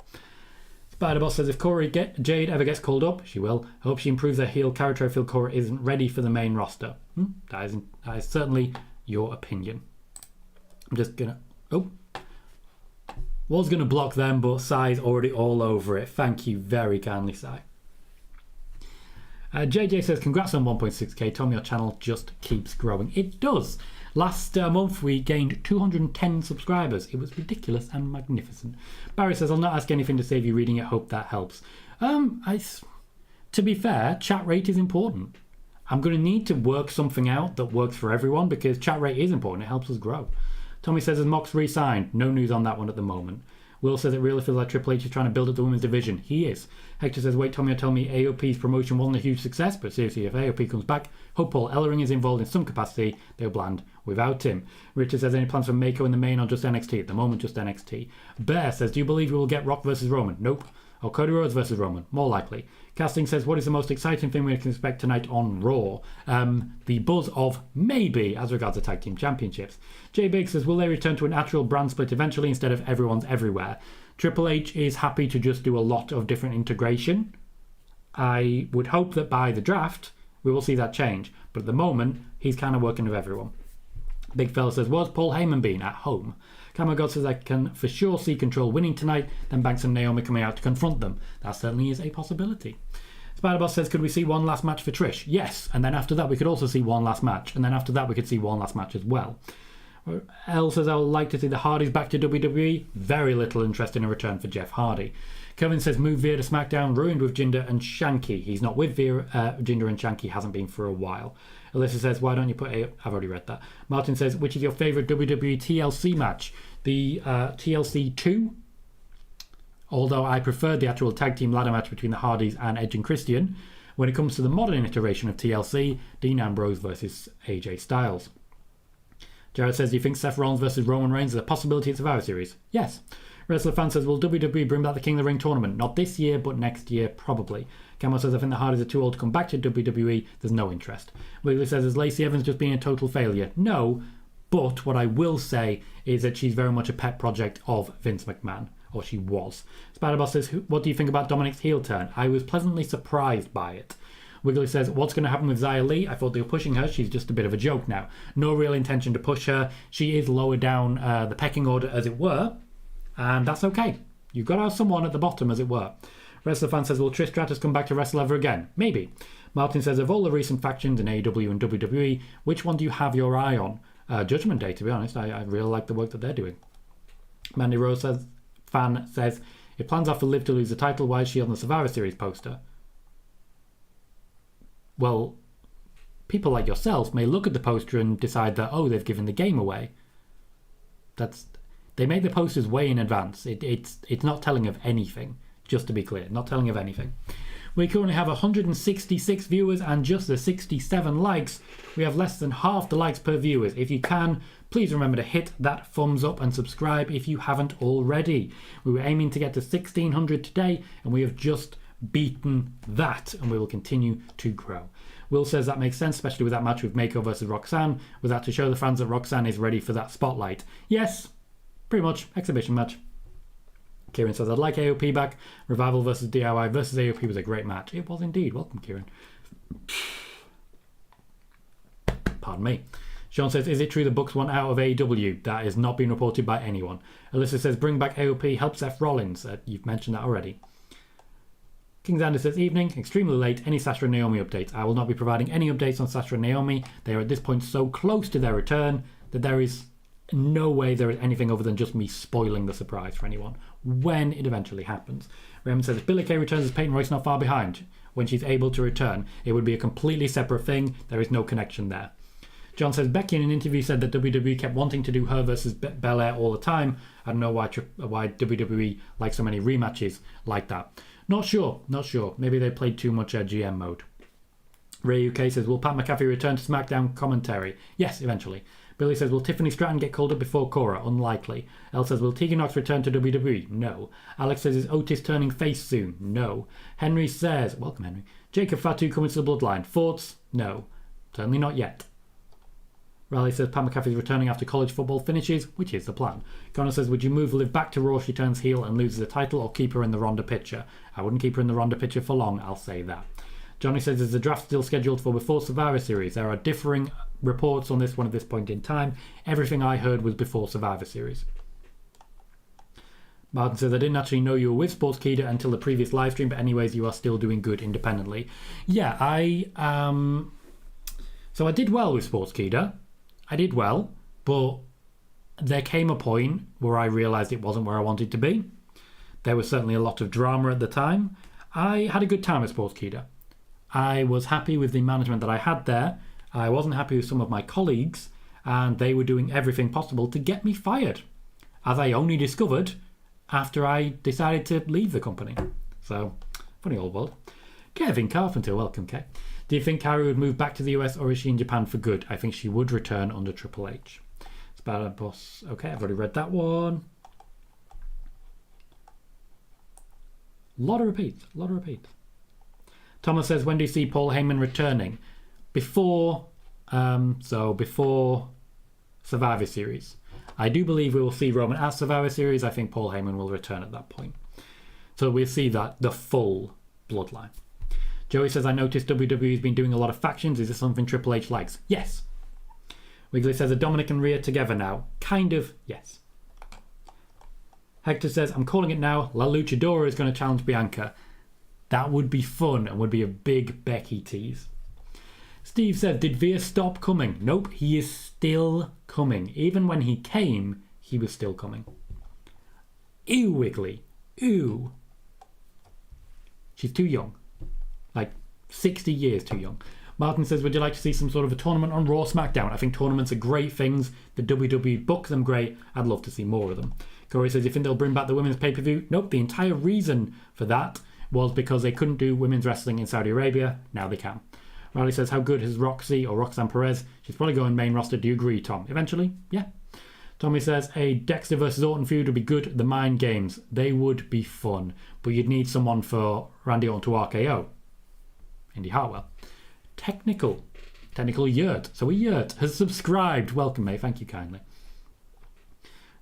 Spiderboss says, if Corey Jade ever gets called up, she will. I hope she improves her heel character. I feel Corey isn't ready for the main roster. That is certainly your opinion. I'm just going to... Was going to block them, but Sai's already all over it. Thank you very kindly, Sai. JJ says, congrats on 1.6k. Tom, your channel just keeps growing. It does. Last month we gained 210 subscribers. It was ridiculous and magnificent. Barry says, I'll not ask anything to save you reading it. Hope that helps. To be fair, chat rate is important. I'm going to need to work something out that works for everyone, because chat rate is important. It helps us grow. Tommy says, has Mox re-signed? No news on that one at the moment. Will says, it really feels like Triple H is trying to build up the women's division. He is. Hector says, wait, Tommy, tell me AOP's promotion wasn't a huge success, but seriously, if AOP comes back, hope Paul Ellering is involved in some capacity. They'll bland without him. Richard says, any plans for Mako in the main or just NXT? At the moment, just NXT. Bear says, do you believe we will get Rock versus Roman? Nope. Or Cody Rhodes versus Roman, more likely. Casting says, what is the most exciting thing we can expect tonight on Raw? The buzz of maybe as regards the tag team championships. Jay Biggs says, will they return to a natural brand split eventually instead of everyone's everywhere? Triple H is happy to just do a lot of different integration. I would hope that by the draft we will see that change, but at the moment he's kind of working with everyone. Big Fella says, what's Paul Heyman been at home? Camel God says, I can for sure see Control winning tonight, then Banks and Naomi coming out to confront them. That certainly is a possibility. Spider-Boss says, could we see one last match for Trish? Yes, and then after that we could also see one last match, and then after that we could see one last match as well. Elle says, I would like to see the Hardys back to WWE. Very little interest in a return for Jeff Hardy. Kevin says, move Veer to SmackDown, ruined with Jinder and Shanky. He's not with Veer, Jinder and Shanky hasn't been for a while. Alyssa says, why don't you put I've already read that. Martin says, which is your favourite WWE TLC match? The TLC 2? Although I preferred the actual tag team ladder match between the Hardys and Edge and Christian. When it comes to the modern iteration of TLC, Dean Ambrose versus AJ Styles. Jared says, do you think Seth Rollins versus Roman Reigns is a possibility at Survivor Series? Yes. Wrestler Fan says, will WWE bring back the King of the Ring tournament? Not this year, but next year, probably. Camo says, I think the Hardys are too old to come back to WWE. There's no interest. Wiggly says, has Lacey Evans just been a total failure? No, but what I will say is that she's very much a pet project of Vince McMahon. Or she was. Spider-Boss says, what do you think about Dominic's heel turn? I was pleasantly surprised by it. Wiggly says, what's going to happen with Xia Li? I thought they were pushing her. She's just a bit of a joke now. No real intention to push her. She is lower down the pecking order, as it were. And that's okay. You've got to have someone at the bottom, as it were. Wrestler Fan says, will Trish Stratus come back to wrestle ever again? Maybe. Martin says, of all the recent factions in AEW and WWE, which one do you have your eye on? Judgment Day, to be honest. I really like the work that they're doing. Mandy Rose says, Fan says, if plans are for Liv to lose the title, why is she on the Survivor Series poster? Well, people like yourself may look at the poster and decide that, oh, they've given the game away. They make the posters way in advance. It's not telling of anything, just to be clear, not telling of anything. We currently have 166 viewers and just the 67 likes. We have less than half the likes per viewers. If you can, please remember to hit that thumbs up and subscribe if you haven't already. We were aiming to get to 1,600 today, and we have just beaten that, and we will continue to grow. Will says that makes sense, especially with that match with Mako versus Roxanne. Was that to show the fans that Roxanne is ready for that spotlight? Yes, pretty much. Exhibition match. Kieran says, I'd like AOP back. Revival versus DIY versus AOP was a great match. It was indeed. Welcome, Kieran. Pardon me. Sean says, is it true the Bucks want out of AEW? That has not been reported by anyone. Alyssa says, bring back AOP, help Seth Rollins. You've mentioned that already. King Xander says, evening, extremely late, any Sasha and Naomi updates? I will not be providing any updates on Sasha and Naomi. They are at this point so close to their return that there is no way there is anything other than just me spoiling the surprise for anyone when it eventually happens. Raymond says, if Billie Kay returns, is Peyton Royce not far behind? When she's able to return, it would be a completely separate thing. There is no connection there. John says, Becky in an interview said that WWE kept wanting to do her versus Belair all the time. I don't know why WWE likes so many rematches like that. Not sure. Maybe they played too much GM mode. Ray UK says, will Pat McAfee return to SmackDown commentary? Yes, eventually. Billy says, will Tiffany Stratton get called up before Cora? Unlikely. Elle says, will Tegan Knox return to WWE? No. Alex says, is Otis turning face soon? No. Henry says, welcome Henry, Jacob Fatu coming to the Bloodline? Thoughts? No. Certainly not yet. Riley says, Pat McAfee is returning after college football finishes, which is the plan. Connor says, would you move Liv back to Raw if she turns heel and loses the title, or keep her in the Ronda picture? I wouldn't keep her in the Ronda picture for long, I'll say that. Johnny says, is the draft still scheduled for before Survivor Series? There are differing reports on this one at this point in time. Everything I heard was before Survivor Series. Martin says, I didn't actually know you were with Sportskeeda until the previous live stream, but anyways, you are still doing good independently. Yeah, so I did well with Sportskeeda. I did well, but there came a point where I realised it wasn't where I wanted to be. There was certainly a lot of drama at the time. I had a good time at Sportskeeda. I was happy with the management that I had there. I wasn't happy with some of my colleagues, and they were doing everything possible to get me fired, as I only discovered after I decided to leave the company. So, funny old world. Kevin Carpenter, welcome, Kev. Do you think Kairi would move back to the US, or is she in Japan for good? I think she would return under Triple H. Spider Boss. Okay, I've already read that one. Lot of repeats. Thomas says, when do you see Paul Heyman returning? Before Survivor Series. I do believe we will see Roman at Survivor Series. I think Paul Heyman will return at that point. So we'll see the full bloodline. Joey says, I noticed WWE has been doing a lot of factions. Is this something Triple H likes? Yes. Wiggly says, are Dominic and Rhea together now? Kind of, yes. Hector says, I'm calling it now. La Luchadora is going to challenge Bianca. That would be fun and would be a big Becky tease. Steve says, did Veer stop coming? Nope, he is still coming. Even when he came, he was still coming. Ew, Wiggly. Ew. She's too young. Like 60 years too young. Martin says, would you like to see some sort of a tournament on Raw SmackDown? I think tournaments are great things. The WWE book them great. I'd love to see more of them. Corey says, you think they'll bring back the women's pay-per-view? Nope, the entire reason for that was because they couldn't do women's wrestling in Saudi Arabia. Now they can. Riley says, how good is Roxy or Roxanne Perez? She's probably going main roster. Do you agree, Tom? Eventually? Yeah. Tommy says, a Dexter versus Orton feud would be good. The Mind Games. They would be fun. But you'd need someone for Randy Orton to RKO. Indy Hartwell. Technical Yurt. So a Yurt has subscribed. Welcome, mate. Thank you kindly.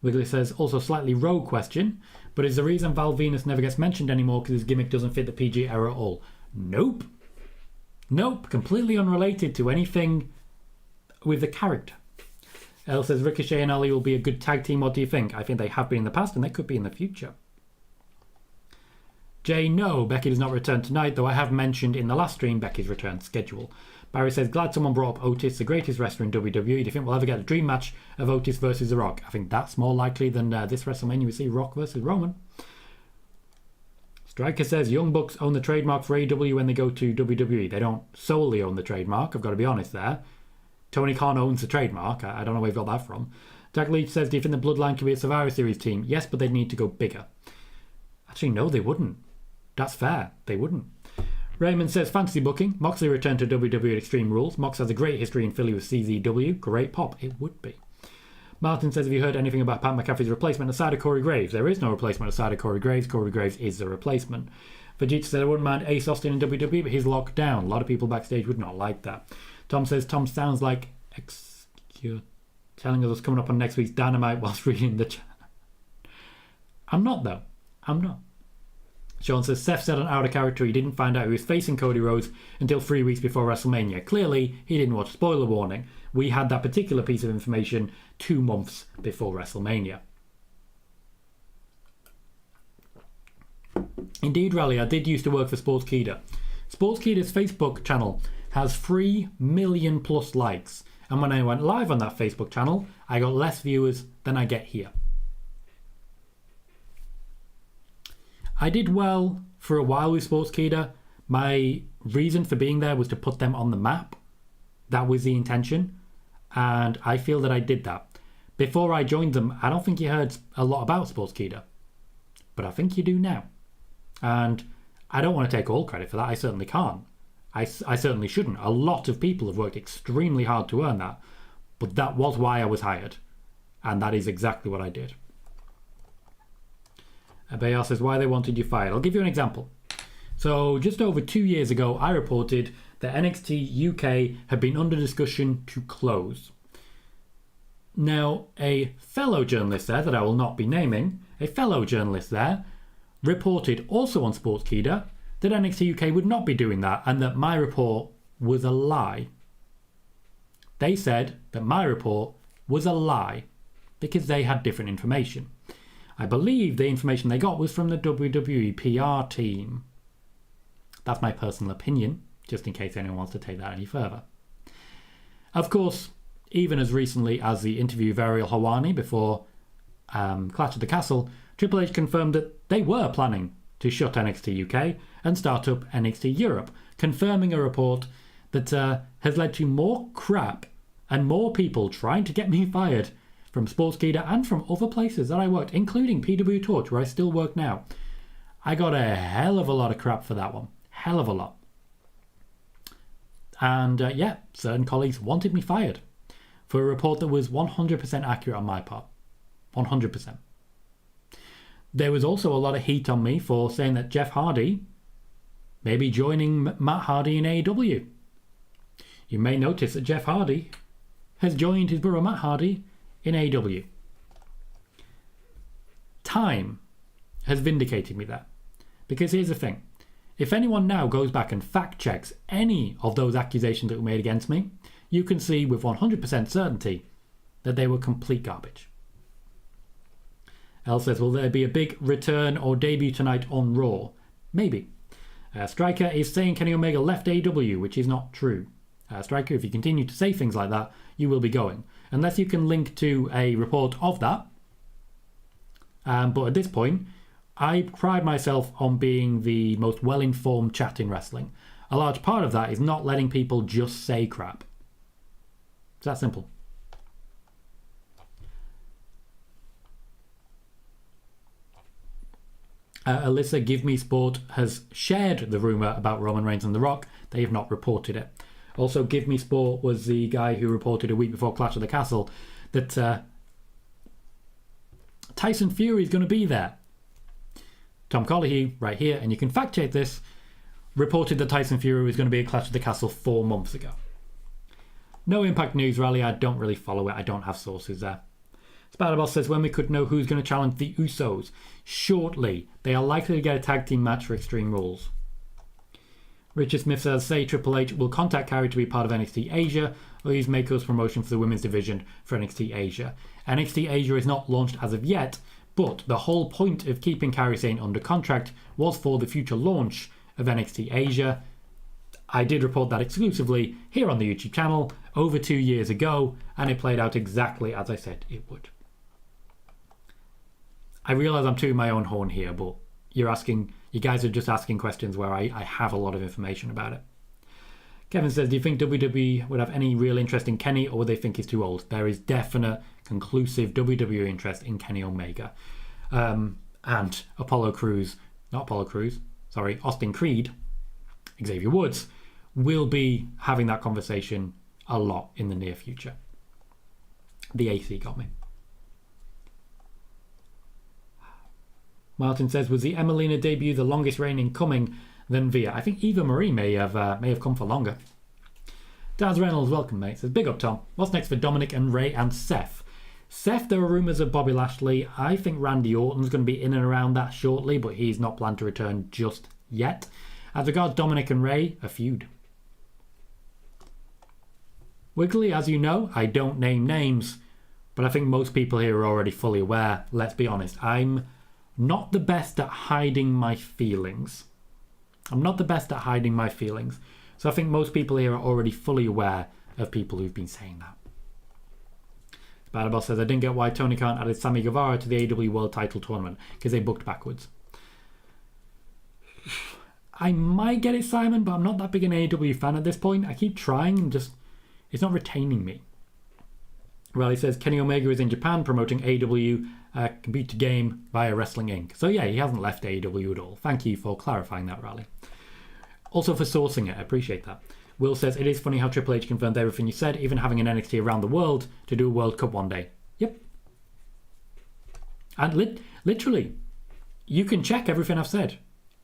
Wiggly says, also slightly rogue question, but is the reason Val Venus never gets mentioned anymore because his gimmick doesn't fit the PG era at all? Nope. Completely unrelated to anything with the character. Elle says, Ricochet and Ali will be a good tag team. What do you think? I think they have been in the past and they could be in the future. Jay, no, Becky does not return tonight, though I have mentioned in the last stream Becky's return schedule. Barry says, glad someone brought up Otis, the greatest wrestler in WWE. Do you think we'll ever get a dream match of Otis versus The Rock? I think that's more likely than this WrestleMania we see Rock versus Roman. Striker says, Young Bucks own the trademark for AEW when they go to WWE. They don't solely own the trademark, I've got to be honest there. Tony Khan owns the trademark. I don't know where you've got that from. Jack Leach says, do you think the Bloodline could be a Survivor Series team? Yes, but they'd need to go bigger. Actually, no, they wouldn't. That's fair. They wouldn't. Raymond says, fantasy booking. Moxley returned to WWE at Extreme Rules. Mox has a great history in Philly with CZW. Great pop. It would be. Martin says, have you heard anything about Pat McAfee's replacement aside of Corey Graves? There is no replacement aside of Corey Graves. Corey Graves is the replacement. Vegeta said, I wouldn't mind Ace Austin in WWE, but he's locked down. A lot of people backstage would not like that. Tom says, Tom sounds like you're telling us what's coming up on next week's Dynamite whilst reading the chat. I'm not, though. I'm not. Sean says, Seth said on Out of Character he didn't find out he was facing Cody Rhodes until 3 weeks before WrestleMania. Clearly, he didn't watch Spoiler Warning. We had that particular piece of information 2 months before WrestleMania. Indeed, Rally, I did used to work for Sportskeeda. Sportskeeda's Facebook channel has 3 million plus likes. And when I went live on that Facebook channel, I got less viewers than I get here. I did well for a while with Sportskeeda. My reason for being there was to put them on the map. That was the intention. And I feel that I did that. Before I joined them, I don't think you heard a lot about Sportskeeda. But I think you do now. And I don't want to take all credit for that. I certainly can't. I certainly shouldn't. A lot of people have worked extremely hard to earn that. But that was why I was hired. And that is exactly what I did. Bayar says, why they wanted you fired. I'll give you an example. So just over 2 years ago, I reported that NXT UK had been under discussion to close. Now, a fellow journalist there, that I will not be naming, a fellow journalist there, reported also on Sportskeeda that NXT UK would not be doing that and that my report was a lie. They said that my report was a lie because they had different information. I believe the information they got was from the WWE PR team. That's my personal opinion, just in case anyone wants to take that any further. Of course, even as recently as the interview with Ariel Helwani before Clash at the Castle, Triple H confirmed that they were planning to shut NXT UK and start up NXT Europe, confirming a report that has led to more crap and more people trying to get me fired from Sportskeeda and from other places that I worked, including PWTorch, where I still work now. I got a hell of a lot of crap for that one. Hell of a lot. And certain colleagues wanted me fired for a report that was 100% accurate on my part. 100%. There was also a lot of heat on me for saying that Jeff Hardy may be joining Matt Hardy in AEW. You may notice that Jeff Hardy has joined his brother Matt Hardy in AEW. Time has vindicated me there. Because here's the thing. If anyone now goes back and fact checks any of those accusations that were made against me, you can see with 100% certainty that they were complete garbage. Elle says, will there be a big return or debut tonight on Raw? Maybe. Striker is saying Kenny Omega left AEW, which is not true. Striker, if you continue to say things like that, you will be going. Unless you can link to a report of that. But at this point, I pride myself on being the most well-informed chat in wrestling. A large part of that is not letting people just say crap. It's that simple. Alyssa Give Me Sport has shared the rumour about Roman Reigns and The Rock. They have not reported it. Also, Give Me Sport was the guy who reported a week before Clash of the Castle that Tyson Fury is going to be there. Tom Colohue, right here, and you can fact check this, reported that Tyson Fury was going to be at Clash of the Castle 4 months ago. No Impact News rally, I don't really follow it, I don't have sources there. Spider-Boss says, when we could know who's going to challenge the Usos. Shortly, they are likely to get a tag team match for Extreme Rules. Richard Smith says, say Triple H will contact Carrie to be part of NXT Asia, or use Mako's promotion for the women's division for NXT Asia. NXT Asia is not launched as of yet, but the whole point of keeping Kairi Sane under contract was for the future launch of NXT Asia. I did report that exclusively here on the YouTube channel over 2 years ago, and it played out exactly as I said it would. I realise I'm tooting my own horn here, but you guys are just asking questions where I have a lot of information about it. Kevin says, do you think WWE would have any real interest in Kenny, or would they think he's too old? There is definite, conclusive WWE interest in Kenny Omega. And Austin Creed, Xavier Woods, will be having that conversation a lot in the near future. The AC got me. Martin says, was the Emelina debut the longest reigning coming than Via? I think Eva Marie may have come for longer. Daz Reynolds, welcome mate. Says, big up Tom. What's next for Dominic and Ray and Seth? Seth, there are rumours of Bobby Lashley. I think Randy Orton's going to be in and around that shortly, but he's not planned to return just yet. As regards Dominic and Ray, a feud. Wiggly, as you know, I don't name names, but I think most people here are already fully aware. Let's be honest, I'm not the best at hiding my feelings. So I think most people here are already fully aware of people who've been saying that. Spider-Boss says, I didn't get why Tony Khan added Sammy Guevara to the AEW World Title Tournament, because they booked backwards. I might get it, Simon, but I'm not that big an AEW fan at this point. I keep trying and just, it's not retaining me. Riley says, Kenny Omega is in Japan promoting AEW computer game via Wrestling Inc. So yeah, he hasn't left AEW at all. Thank you for clarifying that, Riley. Also for sourcing it, I appreciate that. Will says, it is funny how Triple H confirmed everything you said, even having an NXT around the world to do a World Cup one day. Yep. And literally, you can check everything I've said.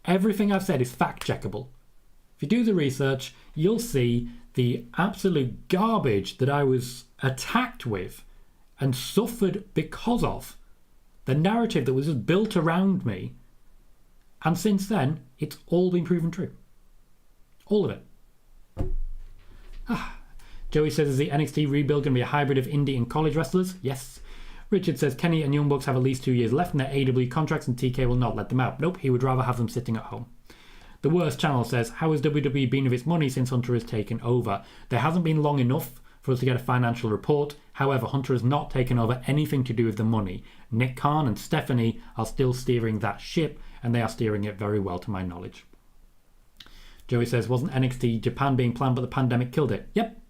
Everything I've said is fact checkable. If you do the research, you'll see the absolute garbage that I was attacked with and suffered because of. The narrative that was just built around me. And since then, it's all been proven true. All of it. Joey says, is the NXT rebuild going to be a hybrid of indie and college wrestlers? Yes. Richard says, Kenny and Young Bucks have at least 2 years left in their AEW contracts and TK will not let them out. Nope, he would rather have them sitting at home. The Worst Channel says, how has WWE been with its money since Hunter has taken over? There hasn't been long enough for us to get a financial report. However, Hunter has not taken over anything to do with the money. Nick Khan and Stephanie are still steering that ship, and they are steering it very well to my knowledge. Joey says, wasn't NXT Japan being planned, but the pandemic killed it? Yep.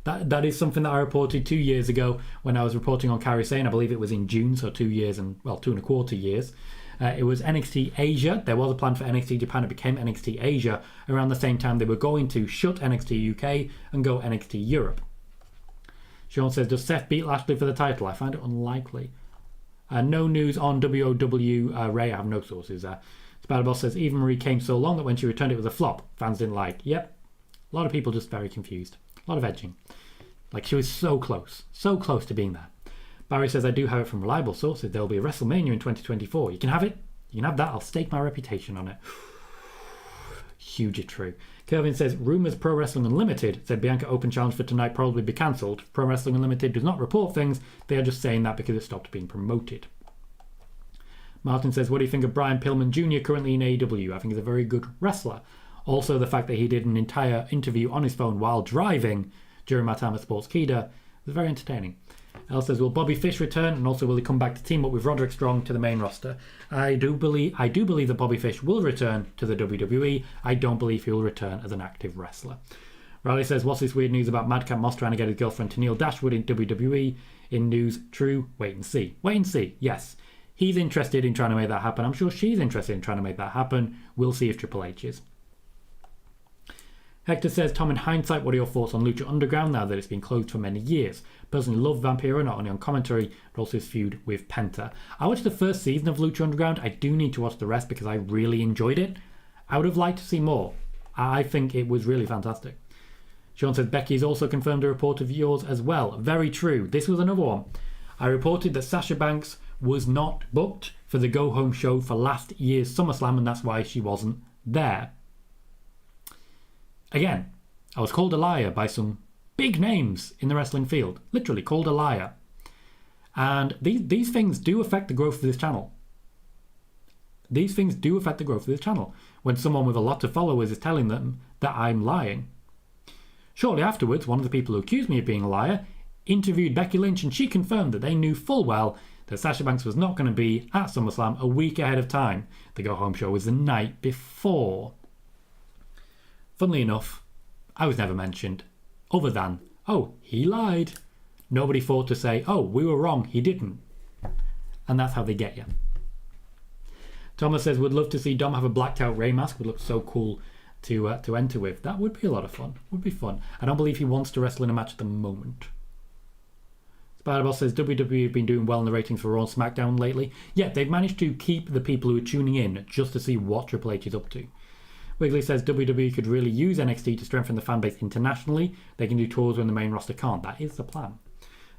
That is something that I reported 2 years ago when I was reporting on Kairi Sane. I believe it was in June, so 2 years and, well, 2.25 years. It was NXT Asia. There was a plan for NXT Japan. It became NXT Asia around the same time they were going to shut NXT UK and go NXT Europe. Sean says, does Seth beat Lashley for the title? I find it unlikely. No news on WOW Ray. I have no sources there. Spider-Boss says, Eva Marie came so long that when she returned it was a flop. Fans didn't like. Yep. A lot of people just very confused. A lot of edging. Like, she was so close to being there. Barry says, I do have it from reliable sources. There will be a WrestleMania in 2024. You can have it. You can have that. I'll stake my reputation on it. Hugely true. Kelvin says, rumours Pro Wrestling Unlimited said Bianca Open Challenge for tonight probably be cancelled. Pro Wrestling Unlimited does not report things. They are just saying that because it stopped being promoted. Martin says, what do you think of Brian Pillman Jr. currently in AEW? I think he's a very good wrestler. Also, the fact that he did an entire interview on his phone while driving during my time at Sportskeeda was very entertaining. Elle says, will Bobby Fish return? And also, will he come back to team up with Roderick Strong to the main roster? I do believe that Bobby Fish will return to the WWE. I don't believe he will return as an active wrestler. Riley says, what's this weird news about Madcap Moss trying to get his girlfriend Tenille Dashwood in WWE? In news, true? Wait and see. Wait and see, yes. He's interested in trying to make that happen. I'm sure she's interested in trying to make that happen. We'll see if Triple H is. Hector says, Tom, in hindsight, what are your thoughts on Lucha Underground now that it's been closed for many years? Personally love Vampiro, not only on commentary, but also his feud with Penta. I watched the first season of Lucha Underground. I do need to watch the rest because I really enjoyed it. I would have liked to see more. I think it was really fantastic. Sean says, Becky's also confirmed a report of yours as well. Very true. This was another one. I reported that Sasha Banks was not booked for the go-home show for last year's SummerSlam, and that's why she wasn't there. Again, I was called a liar by some big names in the wrestling field. Literally called a liar. And these things do affect the growth of this channel. These things do affect the growth of this channel. When someone with a lot of followers is telling them that I'm lying. Shortly afterwards, one of the people who accused me of being a liar interviewed Becky Lynch, and she confirmed that they knew full well that Sasha Banks was not going to be at SummerSlam a week ahead of time. The go-home show was the night before. Funnily enough, I was never mentioned, other than, oh, he lied. Nobody thought to say, oh, we were wrong, he didn't. And that's how they get you. Thomas says, would love to see Dom have a blacked out Ray mask. Would look so cool to enter with. That would be a lot of fun. Would be fun. I don't believe he wants to wrestle in a match at the moment. Spider-Boss says, WWE have been doing well in the ratings for Raw and SmackDown lately. Yeah, they've managed to keep the people who are tuning in just to see what Triple H is up to. Wiggly says WWE could really use NXT to strengthen the fanbase internationally. They can do tours when the main roster can't. That is the plan.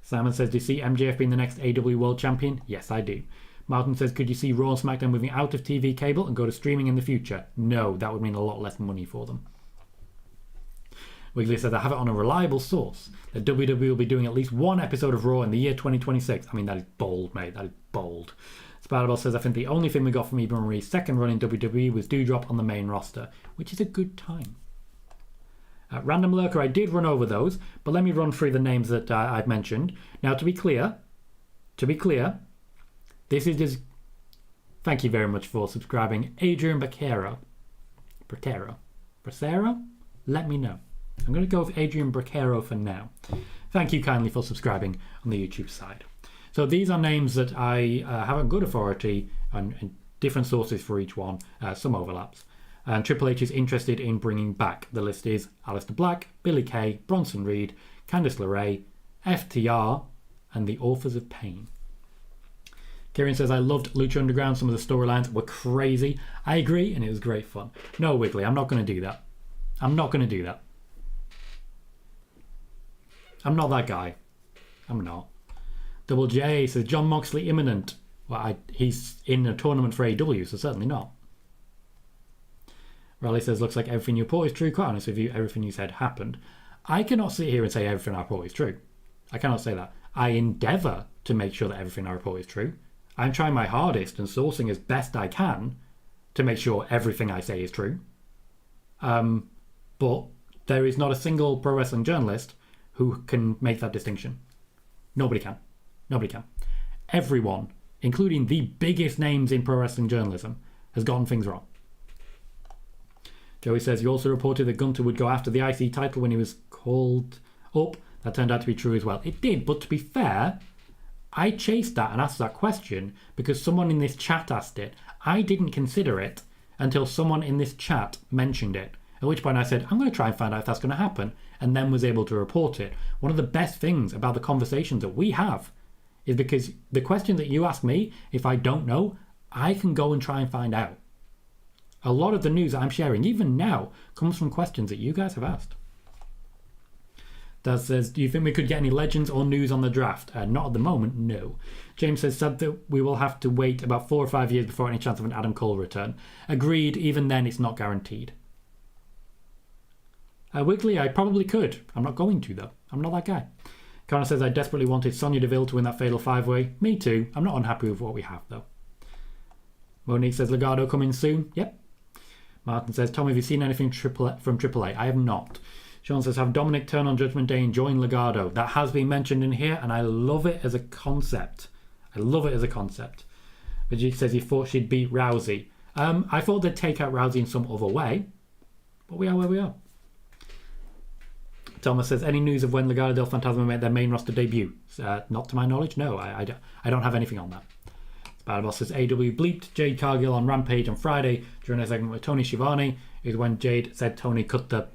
Simon says, do you see MJF being the next AEW World Champion? Yes, I do. Martin says, could you see Raw and SmackDown moving out of TV cable and go to streaming in the future? No, that would mean a lot less money for them. Wiggly says, I have it on a reliable source that WWE will be doing at least one episode of Raw in the year 2026. I mean, that is bold, mate. That is bold. Spider-Ball says, I think the only thing we got from Eva Marie's second run in WWE was Doudrop on the main roster, which is a good time. Random Lurker, I did run over those, but let me run through the names that I've mentioned. Now, to be clear, this is just... Thank you very much for subscribing. Adrian Bracero? Let me know. I'm going to go with Adrian Bracero for now. Thank you kindly for subscribing on the YouTube side. So these are names that I have a good authority and different sources for each one, some overlaps. And Triple H is interested in bringing back. The list is Aleister Black, Billy Kay, Bronson Reed, Candice LeRae, FTR, and the Authors of Pain. Kieran says, I loved Lucha Underground. Some of the storylines were crazy. I agree, and it was great fun. No, Wiggly, I'm not going to do that. I'm not that guy. I'm not. Double J says, John Moxley imminent. Well, he's in a tournament for AEW, so certainly not. Raleigh says, looks like everything you report is true. Quite honest with you, everything you said happened. I cannot sit here and say everything I report is true. I cannot say that. I endeavour to make sure that everything I report is true. I'm trying my hardest and sourcing as best I can to make sure everything I say is true. But there is not a single pro wrestling journalist who can make that distinction. Nobody can. Everyone, including the biggest names in pro wrestling journalism, has gotten things wrong. Joey says, you also reported that Gunter would go after the IC title when he was called up. That turned out to be true as well. It did, but to be fair, I chased that and asked that question because someone in this chat asked it. I didn't consider it until someone in this chat mentioned it. At which point I said, I'm going to try and find out if that's going to happen, and then was able to report it. One of the best things about the conversations that we have is because the question that you ask me, if I don't know, I can go and try and find out. A lot of the news that I'm sharing, even now, comes from questions that you guys have asked. Daz says, do you think we could get any legends or news on the draft? Not at the moment, no. James says, said that we will have to wait about 4 or 5 years before any chance of an Adam Cole return. Agreed, even then it's not guaranteed. Wiggly, I probably could. I'm not going to, though. I'm not that guy. Connor says, I desperately wanted Sonya Deville to win that fatal 5-way. Me too. I'm not unhappy with what we have, though. Monique says, Legado coming soon. Yep. Martin says, Tom, have you seen anything from AAA? I have not. Sean says, have Dominic turn on Judgment Day and join Legado. That has been mentioned in here, and I love it as a concept. Vijay says he thought she'd beat Rousey. I thought they'd take out Rousey in some other way, but we are where we are. Thomas says, any news of when Legado del Fantasma made their main roster debut? Not to my knowledge, no. I don't have anything on that. Spider-Boss says, AEW bleeped Jade Cargill on Rampage on Friday during a segment with Tony Schiavone. Is when Jade said Tony cut the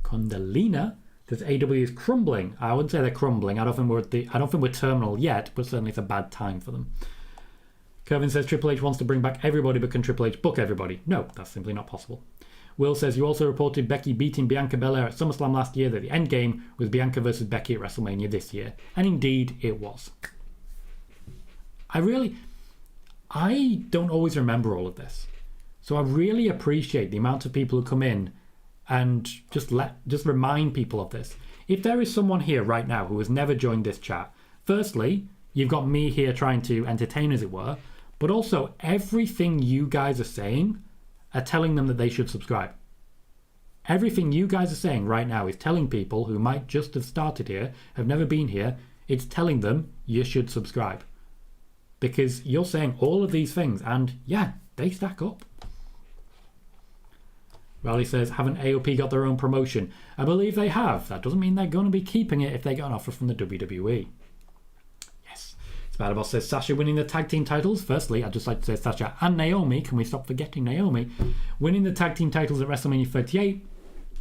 Kundalina. Says AEW is crumbling. I wouldn't say they're crumbling. I don't think we're terminal yet, but certainly it's a bad time for them. Kevin says Triple H wants to bring back everybody, but can Triple H book everybody? No, that's simply not possible. Will says, you also reported Becky beating Bianca Belair at SummerSlam last year, that the end game was Bianca versus Becky at WrestleMania this year. And indeed, it was. I don't always remember all of this. So I really appreciate the amount of people who come in and just remind people of this. If there is someone here right now who has never joined this chat, firstly, you've got me here trying to entertain, as it were, but also everything you guys are saying are telling them that they should subscribe. Everything you guys are saying right now is telling people who might just have started here, have never been here, it's telling them you should subscribe. Because you're saying all of these things, and yeah, they stack up. Riley says, haven't AOP got their own promotion? I believe they have. That doesn't mean they're going to be keeping it if they get an offer from the WWE. Yes. Spider-Boss says, Sasha winning the tag team titles. Firstly, I'd just like to say Sasha and Naomi. Can we stop forgetting Naomi? Winning the tag team titles at WrestleMania 38.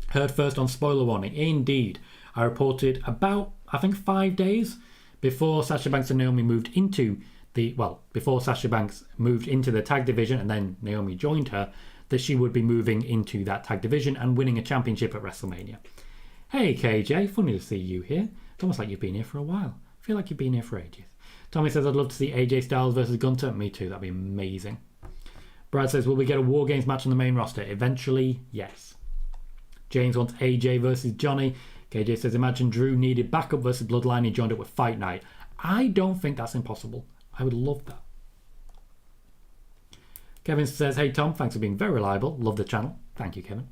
Heard first on Spoiler Warning. Indeed. I reported about, I think, 5 days before Sasha Banks and Naomi moved into before Sasha Banks moved into the tag division and then Naomi joined her, that she would be moving into that tag division and winning a championship at WrestleMania. Hey KJ, funny to see you here. It's almost like you've been here for a while. I feel like you've been here for ages. Tommy says, I'd love to see AJ Styles versus Gunter. Me too, that'd be amazing. Brad says, will we get a War Games match on the main roster? Eventually, yes. James wants AJ versus Johnny. KJ says, imagine Drew needed backup versus Bloodline. He joined up with Fight Night. I don't think that's impossible. I would love that. Kevin says, hey Tom, thanks for being very reliable. Love the channel. Thank you, Kevin.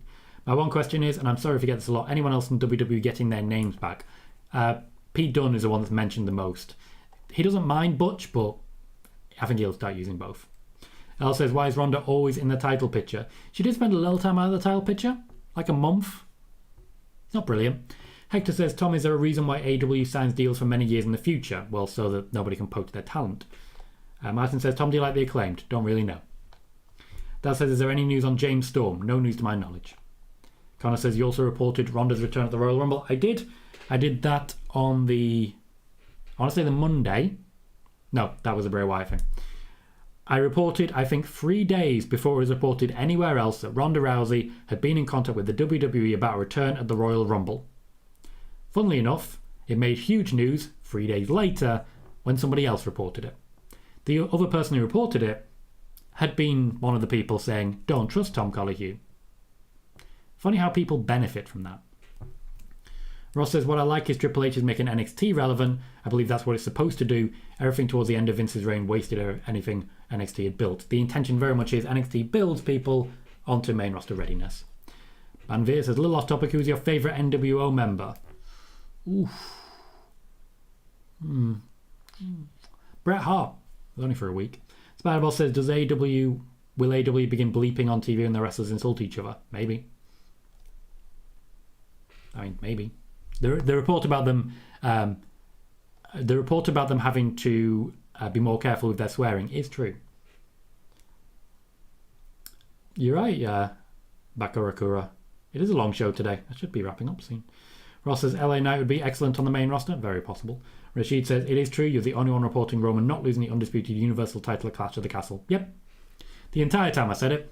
My one question is, and I'm sorry if you get this a lot, anyone else in WWE getting their names back? Pete Dunne is the one that's mentioned the most. He doesn't mind Butch, but I think he'll start using both. Elle says, why is Ronda always in the title picture? She did spend a little time out of the title picture, like a month. It's not brilliant. Hector says, Tom, is there a reason why AEW signs deals for many years in the future? Well, so that nobody can poach their talent. Martin says, Tom, do you like the Acclaimed? Don't really know. Dad says, is there any news on James Storm? No news to my knowledge. Connor says, you also reported Ronda's return at the Royal Rumble. I did that on the, I want to say the Monday. No, that was a Bray Wyatt thing. I reported, I think 3 days before it was reported anywhere else, that Ronda Rousey had been in contact with the WWE about a return at the Royal Rumble. Funnily enough, it made huge news 3 days later when somebody else reported it. The other person who reported it had been one of the people saying, don't trust Tom Colohue. Funny how people benefit from that. Ross says, what I like is Triple H is making NXT relevant. I believe that's what it's supposed to do. Everything towards the end of Vince's reign wasted anything NXT had built. The intention very much is NXT builds people onto main roster readiness. Van Veer says, little off topic, who's your favourite NWO member? Oof. Bret Hart. It was only for a week. Spiderball says, will AEW begin bleeping on TV when the wrestlers insult each other? Maybe. I mean, maybe. The report about them having to be more careful with their swearing is true. You're right, Bakarakura. It is a long show today. I should be wrapping up soon. Ross says LA Knight would be excellent on the main roster. Very possible. Rashid says, it is true, you're the only one reporting Roman not losing the undisputed Universal title at Clash of the Castle. Yep. The entire time I said it.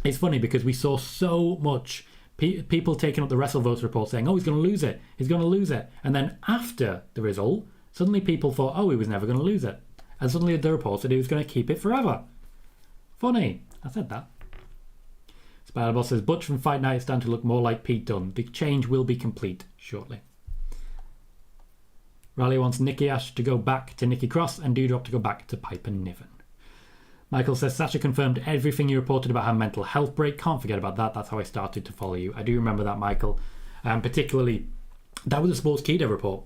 It's funny because we saw so much people taking up the WrestleVotes report saying, oh, he's going to lose it. He's going to lose it. And then after the result, suddenly people thought, oh, he was never going to lose it. And suddenly the report said he was going to keep it forever. Funny. I said that. Spider-Boss says, Butch from Fight Night is starting to look more like Pete Dunne. The change will be complete shortly. Riley wants Nikki Ash to go back to Nikki Cross and Doudrop to go back to Piper Niven. Michael says, Sasha confirmed everything you reported about her mental health break. Can't forget about that. That's how I started to follow you. I do remember that, Michael. Particularly, that was a Sportskeeda report.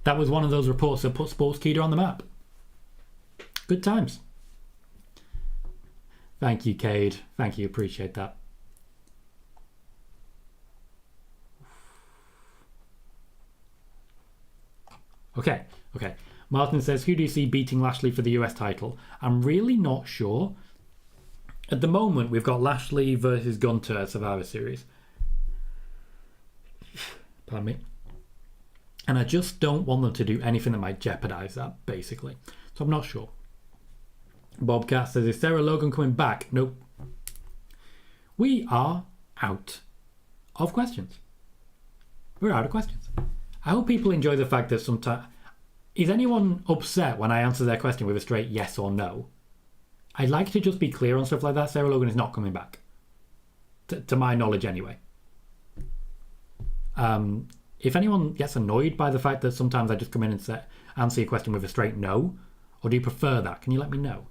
That was one of those reports that put Sportskeeda on the map. Good times. Thank you, Cade. Thank you. Appreciate that. Okay. Martin says, who do you see beating Lashley for the US title? I'm really not sure. At the moment, we've got Lashley versus Gunter at Survivor Series. Pardon me. And I just don't want them to do anything that might jeopardize that, basically. So I'm not sure. Bobcat says, is Sarah Logan coming back? Nope. We are out of questions. We're out of questions. I hope people enjoy the fact that sometimes... Is anyone upset when I answer their question with a straight yes or no? I'd like to just be clear on stuff like that. Sarah Logan is not coming back. To my knowledge, anyway. If anyone gets annoyed by the fact that sometimes I just come in and answer your question with a straight no, or do you prefer that? Can you let me know?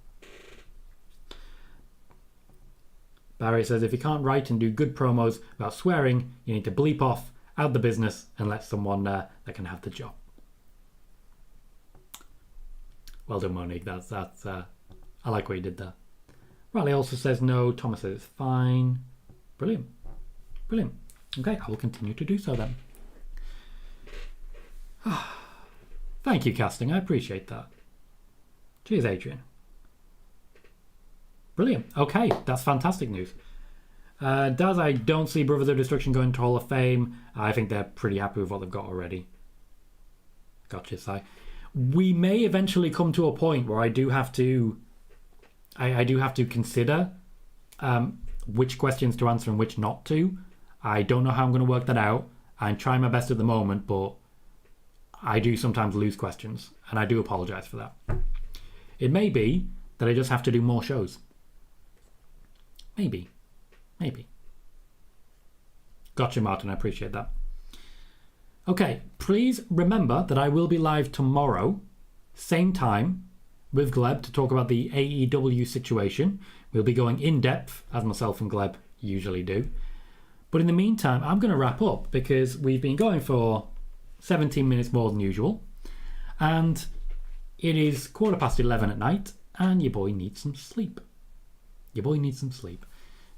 Barry says, if you can't write and do good promos without swearing, you need to bleep off, out the business, and let someone that can have the job. Well done, Monique. That's I like what you did there. Riley also says no. Thomas says it's fine. Brilliant. Okay, I will continue to do so then. Thank you, casting. I appreciate that. Cheers, Adrian. Brilliant. Okay, that's fantastic news. Daz, I don't see Brothers of Destruction going to Hall of Fame. I think they're pretty happy with what they've got already. Gotcha, Si. We may eventually come to a point where I do have to consider which questions to answer and which not to. I don't know how I'm going to work that out. I'm trying my best at the moment, but I do sometimes lose questions, and I do apologise for that. It may be that I just have to do more shows. Maybe. Gotcha, Martin. I appreciate that. Okay, please remember that I will be live tomorrow, same time, with Gleb to talk about the AEW situation. We'll be going in depth, as myself and Gleb usually do. But in the meantime, I'm going to wrap up because we've been going for 17 minutes more than usual. And it is 11:15 at night, and your boy needs some sleep.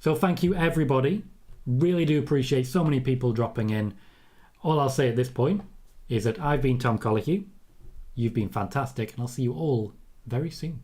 So thank you, everybody. Really do appreciate so many people dropping in. All I'll say at this point is that I've been Tom Colohue. You've been fantastic, and I'll see you all very soon.